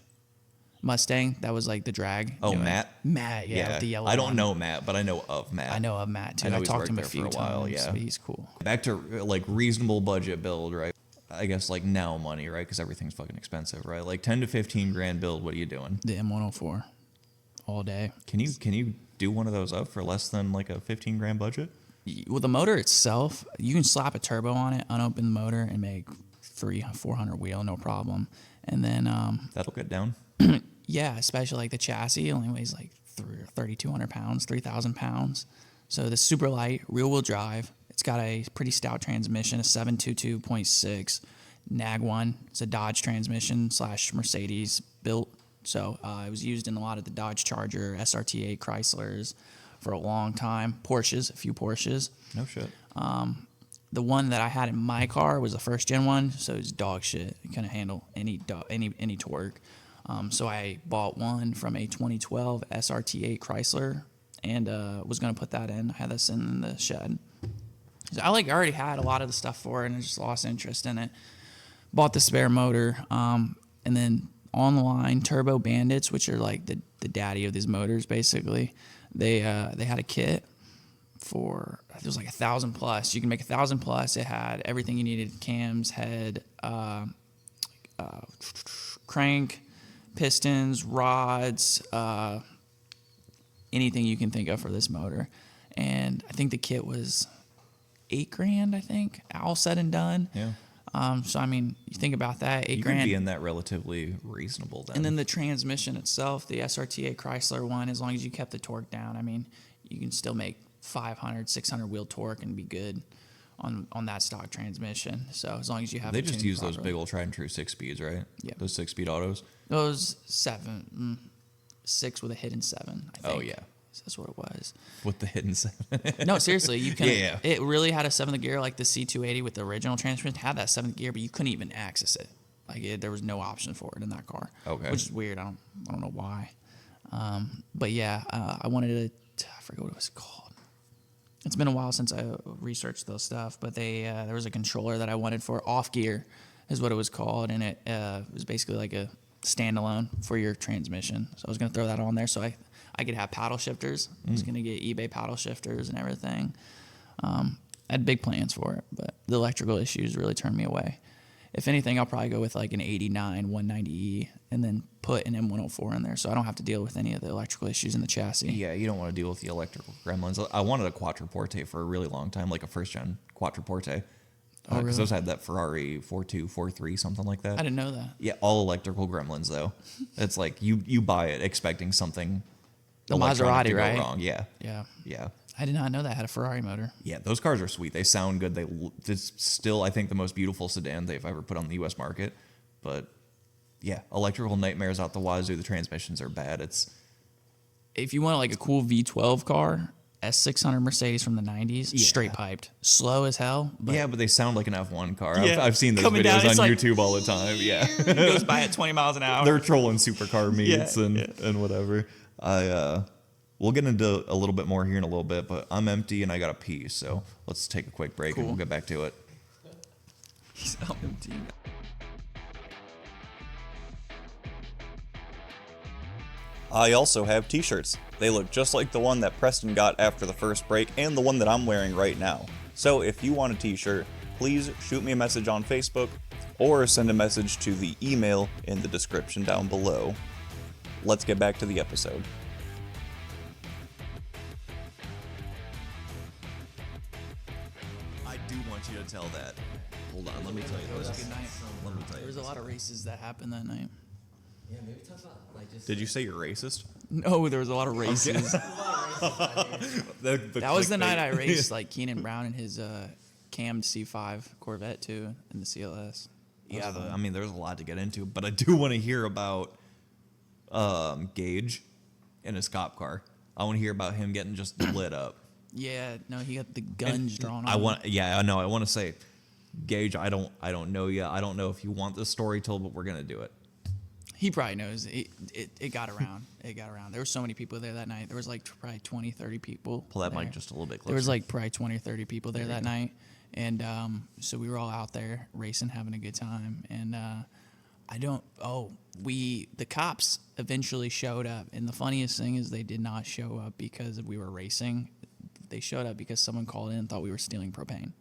Mustang? That was like the drag. Oh, New Edge. Matt? Matt, yeah, with the yellow. I don't one. know Matt, but I know of Matt. I know of Matt too. I know I he's talked to him worked a few there for a while, times. yeah. But he's cool. Back to like reasonable budget build, right? I guess like now money, right? Because everything's fucking expensive, right? Like 10 to 15 grand build. What are you doing? The M104, all day. Can you do one of those up for less than like a 15 grand budget? Well, the motor itself, you can slap a turbo on it, unopen the motor, and make 400 wheel, no problem. And then, That'll get down. yeah, especially like the chassis only weighs like 3,200 pounds, 3,000 pounds. So the super light, rear wheel drive. It's got a pretty stout transmission, a 722.6 Nag 1. It's a Dodge transmission / Mercedes built. So it was used in a lot of the Dodge Charger, SRT8 Chryslers for a long time. Porsches, a few Porsches. No shit. The one that I had in my car was a first gen one, so it's dog shit. It couldn't handle any torque. So I bought one from a 2012 SRT8 Chrysler and was gonna put that in. I had this in the shed. So I already had a lot of the stuff for it, and I just lost interest in it. Bought the spare motor, and then online Turbo Bandits, which are like the daddy of these motors, basically. They had a kit for, it was like 1,000 plus. You can make 1,000 plus. It had everything you needed: cams, head, crank, pistons, rods, anything you can think of for this motor. And I think the kit was $8,000. I think all said and done. Yeah. So I mean, you think about that, You could $8,000. be in that relatively reasonable then. And then the transmission itself, the SRT8 Chrysler one, as long as you kept the torque down, I mean, you can still make 500, 600 wheel torque and be good on that stock transmission. So as long as you have they it just tuned use those properly. big old tried and true 6-speeds, right? Yeah. Those 6-speed autos. Those 6 with a hidden 7, I think. Oh, yeah. That's what it was. With the hidden 7. No, seriously, you can. Yeah. It really had a 7th gear, like the C280 with the original transmission had that 7th gear, but you couldn't even access it. Like there was no option for it in that car. Okay. Which is weird. I don't know why. But yeah, I wanted to. I forget what it was called. It's been a while since I researched those stuff, but there was a controller that I wanted for off gear, is what it was called, and it was basically like a standalone for your transmission. So I was gonna throw that on there, so I could have paddle shifters. I was gonna get eBay paddle shifters and everything. I had big plans for it, but the electrical issues really turned me away. if anything, I'll probably go with like an 89 190E and then put an M104 in there so I don't have to deal with any of the electrical issues in the chassis. Yeah, you don't want to deal with the electrical gremlins. I wanted a Quattroporte for a really long time, like a first-gen Quattroporte. Oh, really? Those had that Ferrari 42, 43, something like that. I didn't know that. Yeah, all electrical gremlins, though. It's like you buy it expecting something The electronic Maserati, to go right? wrong. Yeah. Yeah. Yeah. I did not know that had a Ferrari motor. Yeah, those cars are sweet. They sound good. It's still, I think, the most beautiful sedan they've ever put on the U.S. market. But yeah, electrical nightmares out the wazoo. The transmissions are bad. If you want like a cool V12 car, S600 Mercedes from the 90s, Yeah. straight piped, slow as hell. But Yeah, but they sound like an F1 car. Yeah. I've seen those Coming videos down, it's on like- YouTube all the time. Yeah. it goes by at 20 miles an hour. They're trolling supercar meets Yeah, and whatever. We'll get into a little bit more here in a little bit, but I'm empty and I got to pee, so let's take a quick break Cool. and we'll get back to it. He's out empty. I also have t-shirts. They look just like the one that Preston got after the first break and the one that I'm wearing right now. So if you want a t-shirt, please shoot me a message on Facebook or send a message to the email in the description down below. Let's get back to the episode. I do want you to tell that. Hold on, let me tell you It was this. a good night. Let me tell There you was a lot of races that happened that night. Yeah, maybe talk about like just. Did you say you're racist? No, there was a lot of races. The That was the night I clickbait. raced like Keenan Brown in his cammed C5 Corvette too in the CLS. Yeah, I mean, there's a lot to get into, but I do want to hear about Gage in his cop car. I want to hear about him getting just lit up. Yeah, no, he got the guns drawn on I him. want, yeah, I know. I want to say, Gage, I don't know yet. I don't know if you want this story told, but we're gonna do it. He probably knows. It got around. It got around. There were so many people there that night. There was like probably 20, 30 people. Pull that there. mic just a little bit closer. There was like probably 20 or 30 people there that night. And so we were all out there racing, having a good time. And the cops eventually showed up. And the funniest thing is they did not show up because we were racing. They showed up because someone called in and thought we were stealing propane.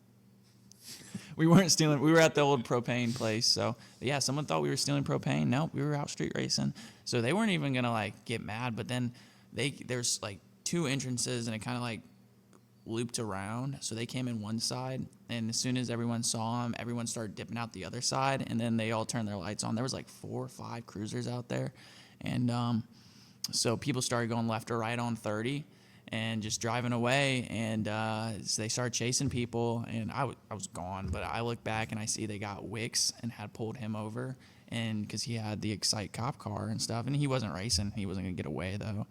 We weren't stealing. We were at the old propane place. So, yeah, someone thought we were stealing propane. Nope, we were out street racing. So they weren't even going to, like, get mad. But then there's, like, two entrances, and it kind of, like, looped around. So they came in one side, and as soon as everyone saw them, everyone started dipping out the other side, and then they all turned their lights on. There was, like, 4 or 5 cruisers out there. And so people started going left or right on 30. And just driving away, and they started chasing people, and I was gone. But I look back and I see they got Wicks and had pulled him over, and because he had the Excite cop car and stuff, and he wasn't racing, he wasn't gonna get away though.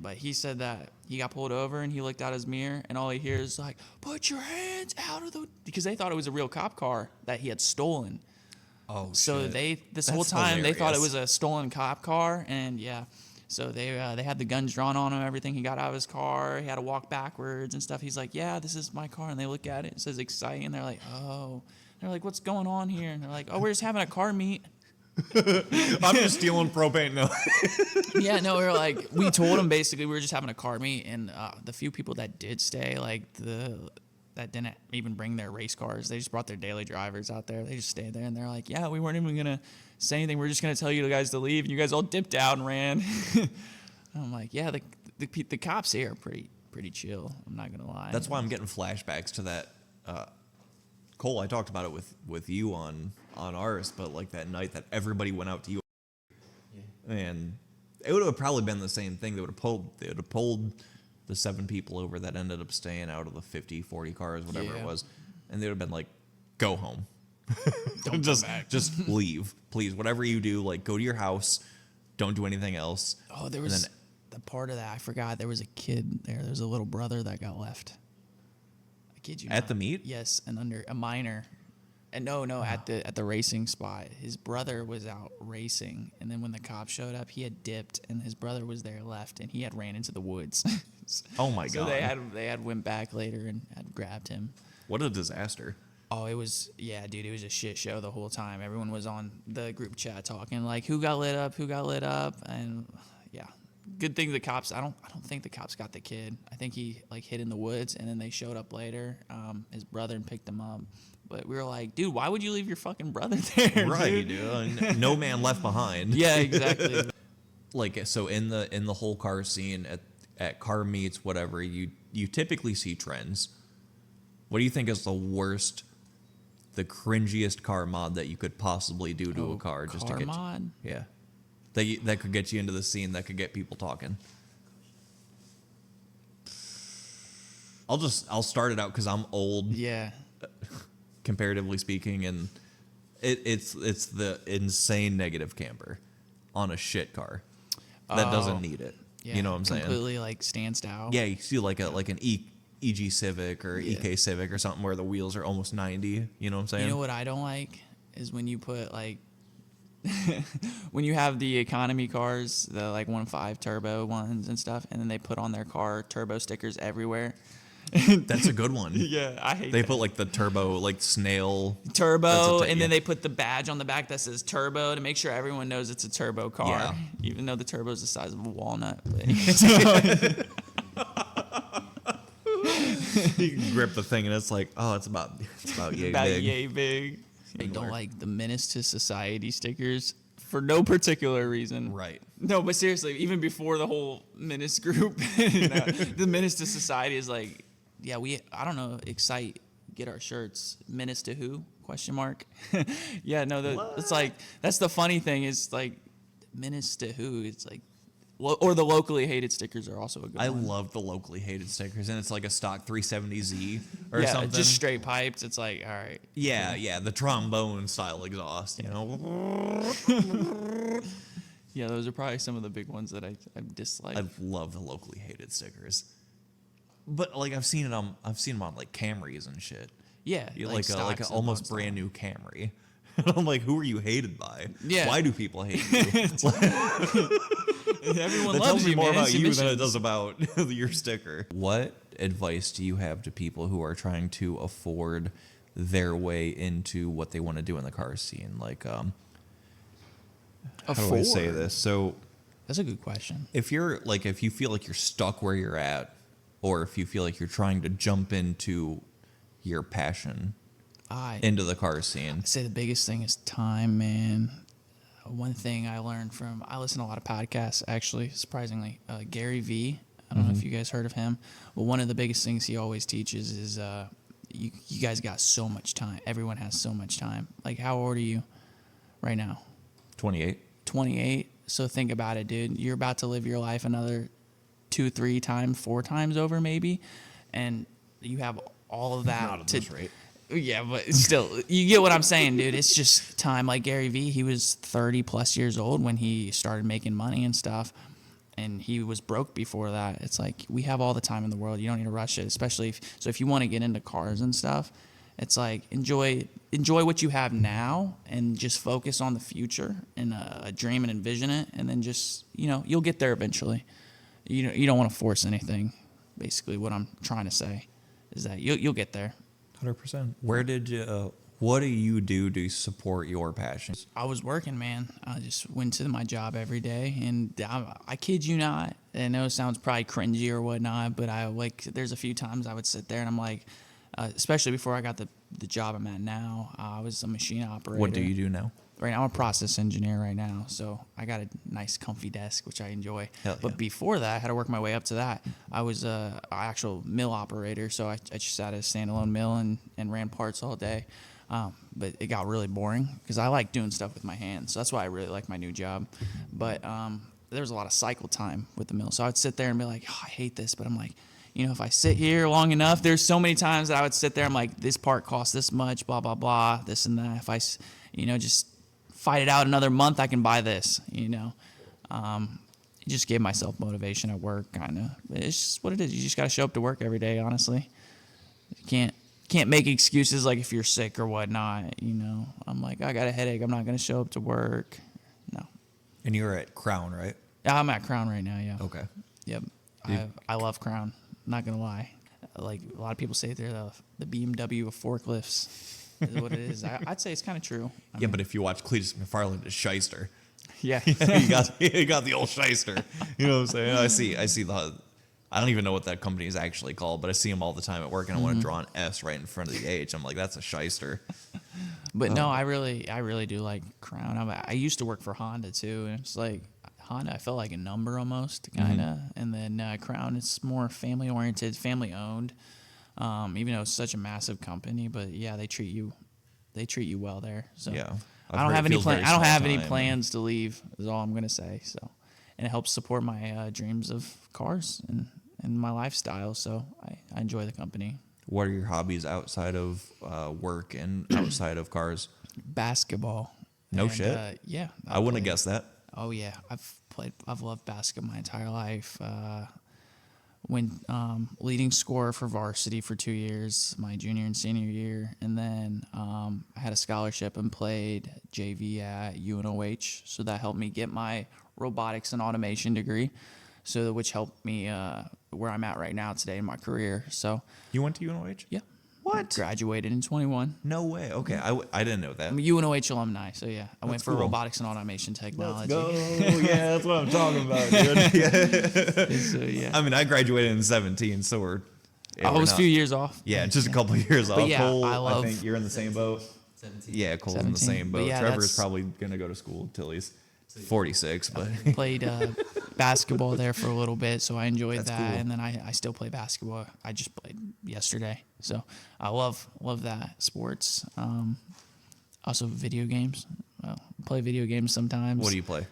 But he said that he got pulled over, and he looked out his mirror, and all he hears is like, "Put your hands out of the," because they thought it was a real cop car that he had stolen. oh, So shit. this That's whole time they thought it hilarious. was a stolen cop car, and yeah, so they had the guns drawn on him, everything. He got out of his car, he had to walk backwards and stuff. He's like, "Yeah, this is my car," and they look at it, it says Excite, and they're like, "Oh," they're like, "What's going on here?" And they're like, "Oh, we're just having a car meet." I'm just stealing propane. No. Yeah, no, we were like, we told them basically we were just having a car meet, and the few people that did stay, like that didn't even bring their race cars. They just brought their daily drivers out there. They just stayed there, and they're like, "Yeah, we weren't even gonna say anything. We're just gonna tell you guys to leave," and you guys all dipped out and ran. And I'm like, "Yeah, the cops here are pretty chill. I'm not gonna lie." That's why I'm getting flashbacks to that. Cole, I talked about it with you on ours, but like that night that everybody went out to you, and it would have probably been the same thing. They would have pulled the 7 people over that ended up staying out of the 50, 40 cars, whatever it Yeah. was, and they would have been like, "Go home, Don't just come back. just leave, please. Whatever you do, like go to your house, don't do anything else." Oh, there And was then- the part of that I forgot. There was a kid there. There was a little brother that got left. I kid you At not. the meet? Yes, and under a minor. And no, at the racing spot. His brother was out racing, and then when the cops showed up, he had dipped, and his brother was there left, and he had ran into the woods. Oh my So God. they had went back later and had grabbed him. What a disaster. Oh, it was, yeah, dude, it was a shit show the whole time. Everyone was on the group chat talking like, who got lit up, and yeah, good thing the cops. I don't think the cops got the kid. I think he like hid in the woods, and then they showed up later. His brother and picked him up. But we were like, dude, why would you leave your fucking brother there? Right, dude. no man left behind. Yeah, exactly. Like, so in the whole car scene at car meets, whatever, you typically see trends. What do you think is the worst, the cringiest car mod that you could possibly do to a car just to get mod? Yeah, that could get you into the scene, that could get people talking. I'll start it out because I'm old. Yeah. Comparatively speaking, and it's the insane negative camper on a shit car that doesn't need it. Yeah, you know what I'm saying? Completely like stanced out. Yeah, you see like an EG Civic or EK Civic or something where the wheels are almost 90. You know what I'm saying? You know what I don't like is when you put like when you have the economy cars, the like 1.5 turbo ones and stuff, and then they put on their car turbo stickers everywhere. That's a good one. Yeah, I hate They that. put like the turbo, like snail. Turbo, and yeah. then they put the badge on the back that says turbo to make sure everyone knows it's a turbo car. Yeah. Even though the turbo is the size of a walnut. You can grip the thing and it's like, oh, it's about yay About big. yay big. I don't like the menace to society stickers for no particular reason. Right. No, but seriously, even before the whole menace group, the menace to society is like, yeah, I don't know, Excite, get our shirts. Menace to who? Question mark. Yeah, no, it's like, that's the funny thing is like, menace to who? It's like, or the locally hated stickers are also a good I one. love the locally hated stickers, and it's like a stock 370Z or yeah, something. just straight piped. It's like, all right. Yeah, the trombone style exhaust, you know. Yeah, those are probably some of the big ones that I dislike. I love the locally hated stickers, but like I've seen them on like Camrys and shit. Yeah, You like like stocks a and almost box brand new Camry. I'm like, who are you hated by? Yeah. Why do people hate you? It's like, Everyone that loves tells me you, more man. about It's you than it emissions. does about your sticker. What advice do you have to people who are trying to afford their way into what they want to do in the car scene? Like, how do I say Afford? this? So, That's a good question. if you feel like you're stuck where you're at, or if you feel like you're trying to jump into your passion into the car scene, I'd say the biggest thing is time, man. One thing I learned I listen to a lot of podcasts, actually, surprisingly. Gary Vee, I don't know if you guys heard of him, but one of the biggest things he always teaches is you guys got so much time. Everyone has so much time. Like, how old are you right now? 28. 28. So think about it, dude. You're about to live your life another 2, 3 times, 4 times over, maybe, and you have all of that. Not at this rate. Yeah, but still, you get what I'm saying, dude. It's just time. Like Gary Vee, he was 30 plus years old when he started making money and stuff, and he was broke before that. It's like, we have all the time in the world. You don't need to rush it, especially if you want to get into cars and stuff. It's like, enjoy what you have now and just focus on the future and dream and envision it, and then just, you'll get there eventually. You don't want to force anything. Basically, what I'm trying to say is that you'll get there. 100%. What do you do to support your passions? I was working, man. I just went to my job every day, and I kid you not. I know it sounds probably cringy or whatnot, but there's a few times I would sit there and I'm like, especially before I got the job I'm at now, I was a machine operator. What do you do now? Right now, I'm a process engineer right now, so I got a nice, comfy desk, which I enjoy. Hell yeah. But before that, I had to work my way up to that. I was an actual mill operator, so I just sat at a standalone mill and ran parts all day. But it got really boring because I like doing stuff with my hands. So that's why I really like my new job. But there was a lot of cycle time with the mill. So I would sit there and be like, oh, I hate this. But I'm like, if I sit here long enough, there's so many times that I would sit there. I'm like, this part costs this much, blah, blah, blah, this and that. If I, just fight it out another month, I can buy this, It just gave myself motivation at work, kind of. It's just what it is. You just got to show up to work every day, honestly. You can't make excuses like if you're sick or whatnot, I'm like, I got a headache, I'm not going to show up to work. No. And you're at Crown, right? Yeah, I'm at Crown right now, yeah. Okay. Yep. I love Crown, not going to lie. Like, a lot of people say they're the BMW of forklifts is what it is. I'd say it's kind of true. But if you watch Cletus McFarland as Shyster. Yeah. you got the old shyster. You know what I'm saying? I see the. I don't even know what that company is actually called, but I see them all the time at work, and I want to draw an S right in front of the H. I'm like, that's a shyster. But no, I really do like Crown. I used to work for Honda too, and it's like Honda, I felt like a number almost, kind of. And then Crown, it's more family oriented, family owned. Even though it's such a massive company, but yeah, they treat you well there. So Yeah, I don't have any plan. I don't have any plans to leave. Is all I'm gonna say. So, and it helps support my dreams of cars and my lifestyle. So I enjoy the company. What are your hobbies outside of work and outside of cars? Basketball. No shit. Yeah. I wouldn't have guessed that. Oh yeah, I've loved basketball my entire life. Went leading scorer for varsity for 2 years, my junior and senior year, and then I had a scholarship and played JV at UNOH, so that helped me get my robotics and automation degree, which helped me where I'm at right now today in my career. So You went to UNOH? yeah. What? Graduated in 21. No way. Okay, I didn't know that. I'm a UNOH alumni, so yeah. I went for cool. robotics and automation technology. Yeah, that's what I'm talking about, dude. So, yeah. I mean, I graduated in 17, so we're. Yeah, I we're was a not- few years off. Yeah, just a couple of years off. yeah, Cole, I love- think you're in the same boat. 17. Yeah, Cole's in the 17. same But boat. yeah, Trevor's that's- probably gonna go to school until he's 46, but Played basketball there for a little bit, so I enjoyed That's that. cool. And then I still play basketball. I just played yesterday, so I love that sports. Also video games. Play video games sometimes. what do you play?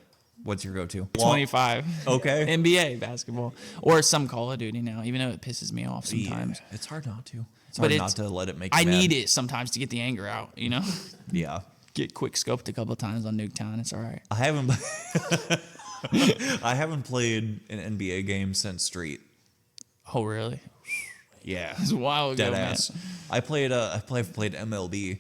What's your go-to? 25. Okay. NBA basketball or some Call of Duty now, even though it pisses me off sometimes. Yeah, it's hard not to. It's But hard it's- not to let it make you I mad. need it sometimes to get the anger out. Yeah. Get quick scoped a couple of times on Nuketown. It's all right. I haven't I haven't played an NBA game since Street. Oh really? Yeah. It's a while ago, Dead man. ass. I've played MLB.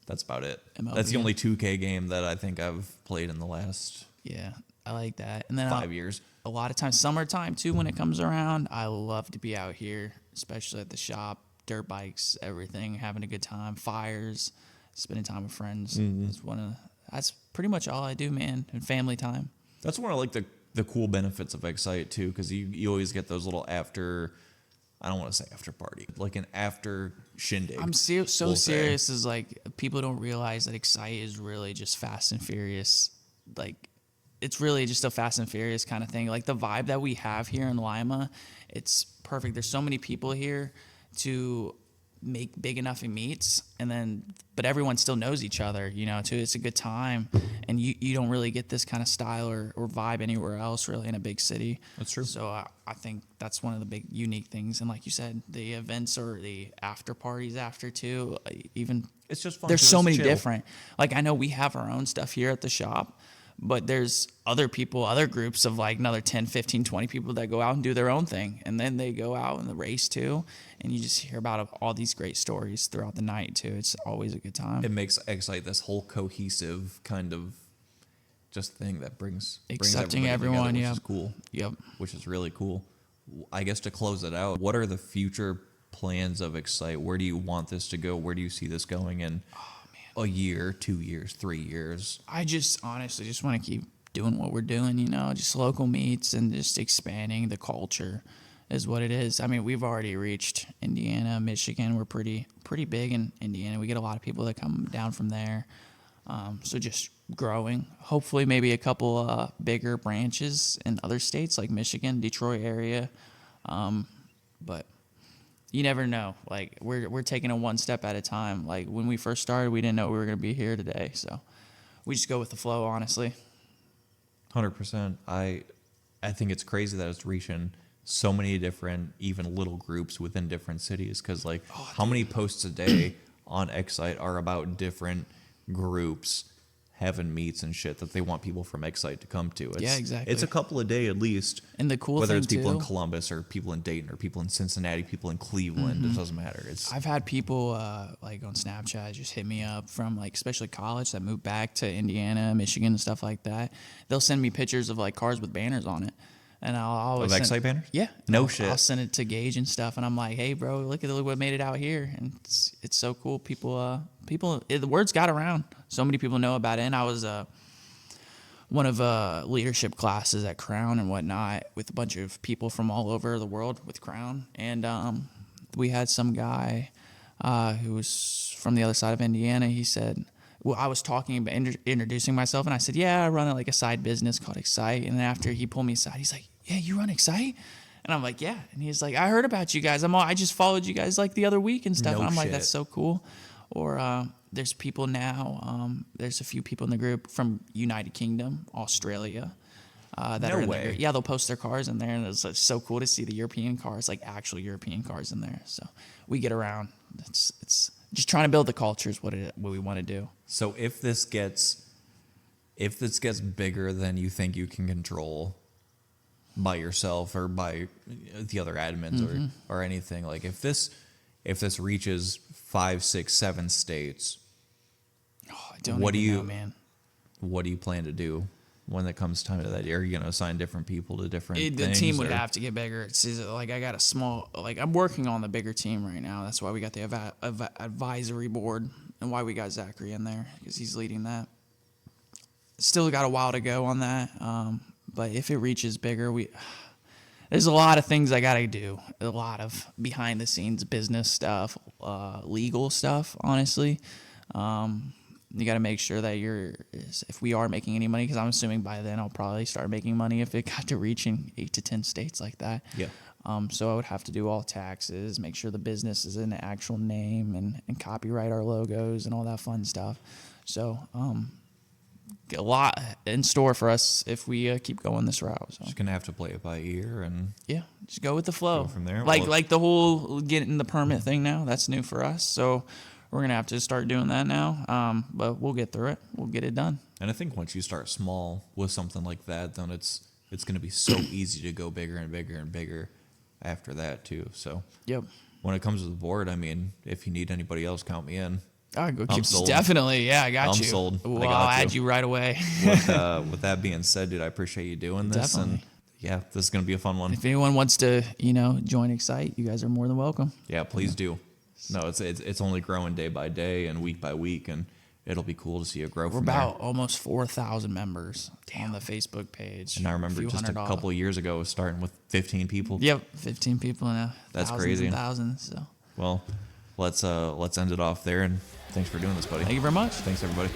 That's about it. MLB. That's the only 2K game that I think I've played in the last Yeah, I like that. And then 5 years. a lot of times, summertime too, when it comes around, I love to be out here, especially at the shop, dirt bikes, everything, having a good time, fires, spending time with friends. That's pretty much all I do, man, and family time. That's one of like the cool benefits of Excite too, because you always get those little after. I don't want to say after party, like an after shindig. I'm so we'll say. serious. Is like people don't realize that Excite is really just Fast and Furious. Like it's really just a Fast and Furious kind of thing. Like the vibe that we have here in Lima, it's perfect. There's so many people here to make big enough meets, but everyone still knows each other, too. It's a good time, and you don't really get this kind of style or vibe anywhere else really in a big city. That's true. So I think that's one of the big unique things. And like you said, the events or the after parties after too, even It's just fun. there's to so just many chill. different. Like I know we have our own stuff here at the shop, but there's other groups of like another 10, 15, 20 people that go out and do their own thing. And then they go out in the race too. And you just hear about all these great stories throughout the night too. It's always a good time. It makes Excite this whole cohesive kind of just thing that brings Accepting everybody everyone, together, yeah. which is cool. Yep. Which is really cool. I guess to close it out, what are the future plans of Excite? Where do you want this to go? Where do you see this going in a year, 2 years, 3 years? I just honestly just want to keep doing what we're doing, just local meets and just expanding the culture is what it is. I mean, we've already reached Indiana, Michigan. We're pretty big in Indiana. We get a lot of people that come down from there. So just growing. Hopefully maybe a couple bigger branches in other states like Michigan, Detroit area. But you never know. Like we're taking it one step at a time. Like when we first started, we didn't know we were going to be here today. So we just go with the flow, honestly. 100%. I think it's crazy that it's reaching so many different, even little groups within different cities. Because how many posts a day on Excite are about different groups having meets and shit that they want people from Excite to come to? Yeah, exactly. It's a couple a day at least. And the cool whether thing it's people too, in Columbus or people in Dayton or people in Cincinnati, people in Cleveland, it doesn't matter. It's I've had people like on Snapchat just hit me up from like especially college that moved back to Indiana, Michigan, and stuff like that. They'll send me pictures of like cars with banners on it, and I'll always Of Excite banners? Yeah, No I'll shit. I'll send it to Gage and stuff, and I'm like, hey, bro, look what made it out here, and it's so cool. The words got around. So many people know about it, and I was one of leadership classes at Crown and whatnot with a bunch of people from all over the world with Crown. And we had some guy who was from the other side of Indiana. He said, well, I was talking about introducing myself, and I said, yeah, I run like a side business called Excite. And then after he pulled me aside, he's like, yeah, you run Excite? And I'm like, yeah. And he's like, I heard about you guys. I just followed you guys like the other week and stuff. No and I'm like, shit. that's so cool. Or there's people now, there's a few people in the group from United Kingdom, Australia. That No are in way. the group. Yeah, they'll post their cars in there, and it's so cool to see the European cars, like actual European cars in there. So we get around. It's just trying to build the culture is what we want to do. So if this gets bigger than you think you can control by yourself or by the other admins or anything, like if this reaches 5, 6, 7 states, Oh, I don't What even do you- know, man. what do you plan to do when it comes time to that? Are you going to assign different people to different The things? team would or- have to get bigger. It's like I got a small, like I'm working on the bigger team right now. That's why we got the advisory board and why we got Zachary in there because he's leading that. Still got a while to go on that, but if it reaches bigger, there's a lot of things I got to do. A lot of behind the scenes business stuff, legal stuff. Honestly, you got to make sure that if we are making any money, because I'm assuming by then I'll probably start making money if it got to reaching 8 to 10 states like that. Yeah. So I would have to do all taxes, make sure the business is in the actual name, and copyright our logos and all that fun stuff. So a lot in store for us if we keep going this route. So Just going to have to play it by ear and yeah, just go with the flow. Go from there. Like Well, like the whole getting the permit thing now, that's new for us. So we're gonna have to start doing that now. But we'll get through it. We'll get it done. And I think once you start small with something like that, then it's going to be so easy to go bigger and bigger and bigger after that too. So Yep. when it comes to the board, I mean, if you need anybody else, count me in. I go I'm keep sold. Definitely. Yeah, I got I'm you. sold. I Well, got I'll you. add you right away. With that being said, dude, I appreciate you doing this. And Definitely. yeah, this is going to be a fun one. If anyone wants to, join Excite, you guys are more than welcome. Yeah, please do. No, it's only growing day by day and week by week, and it'll be cool to see it grow We're from about there. almost 4,000 members on the Facebook page. And I remember few just a hundred couple of years ago, starting with 15 people. Yep, 15 people now. That's thousands crazy. And thousands. So Well, let's end it off there, and thanks for doing this, buddy. thank you very much. Thanks, everybody.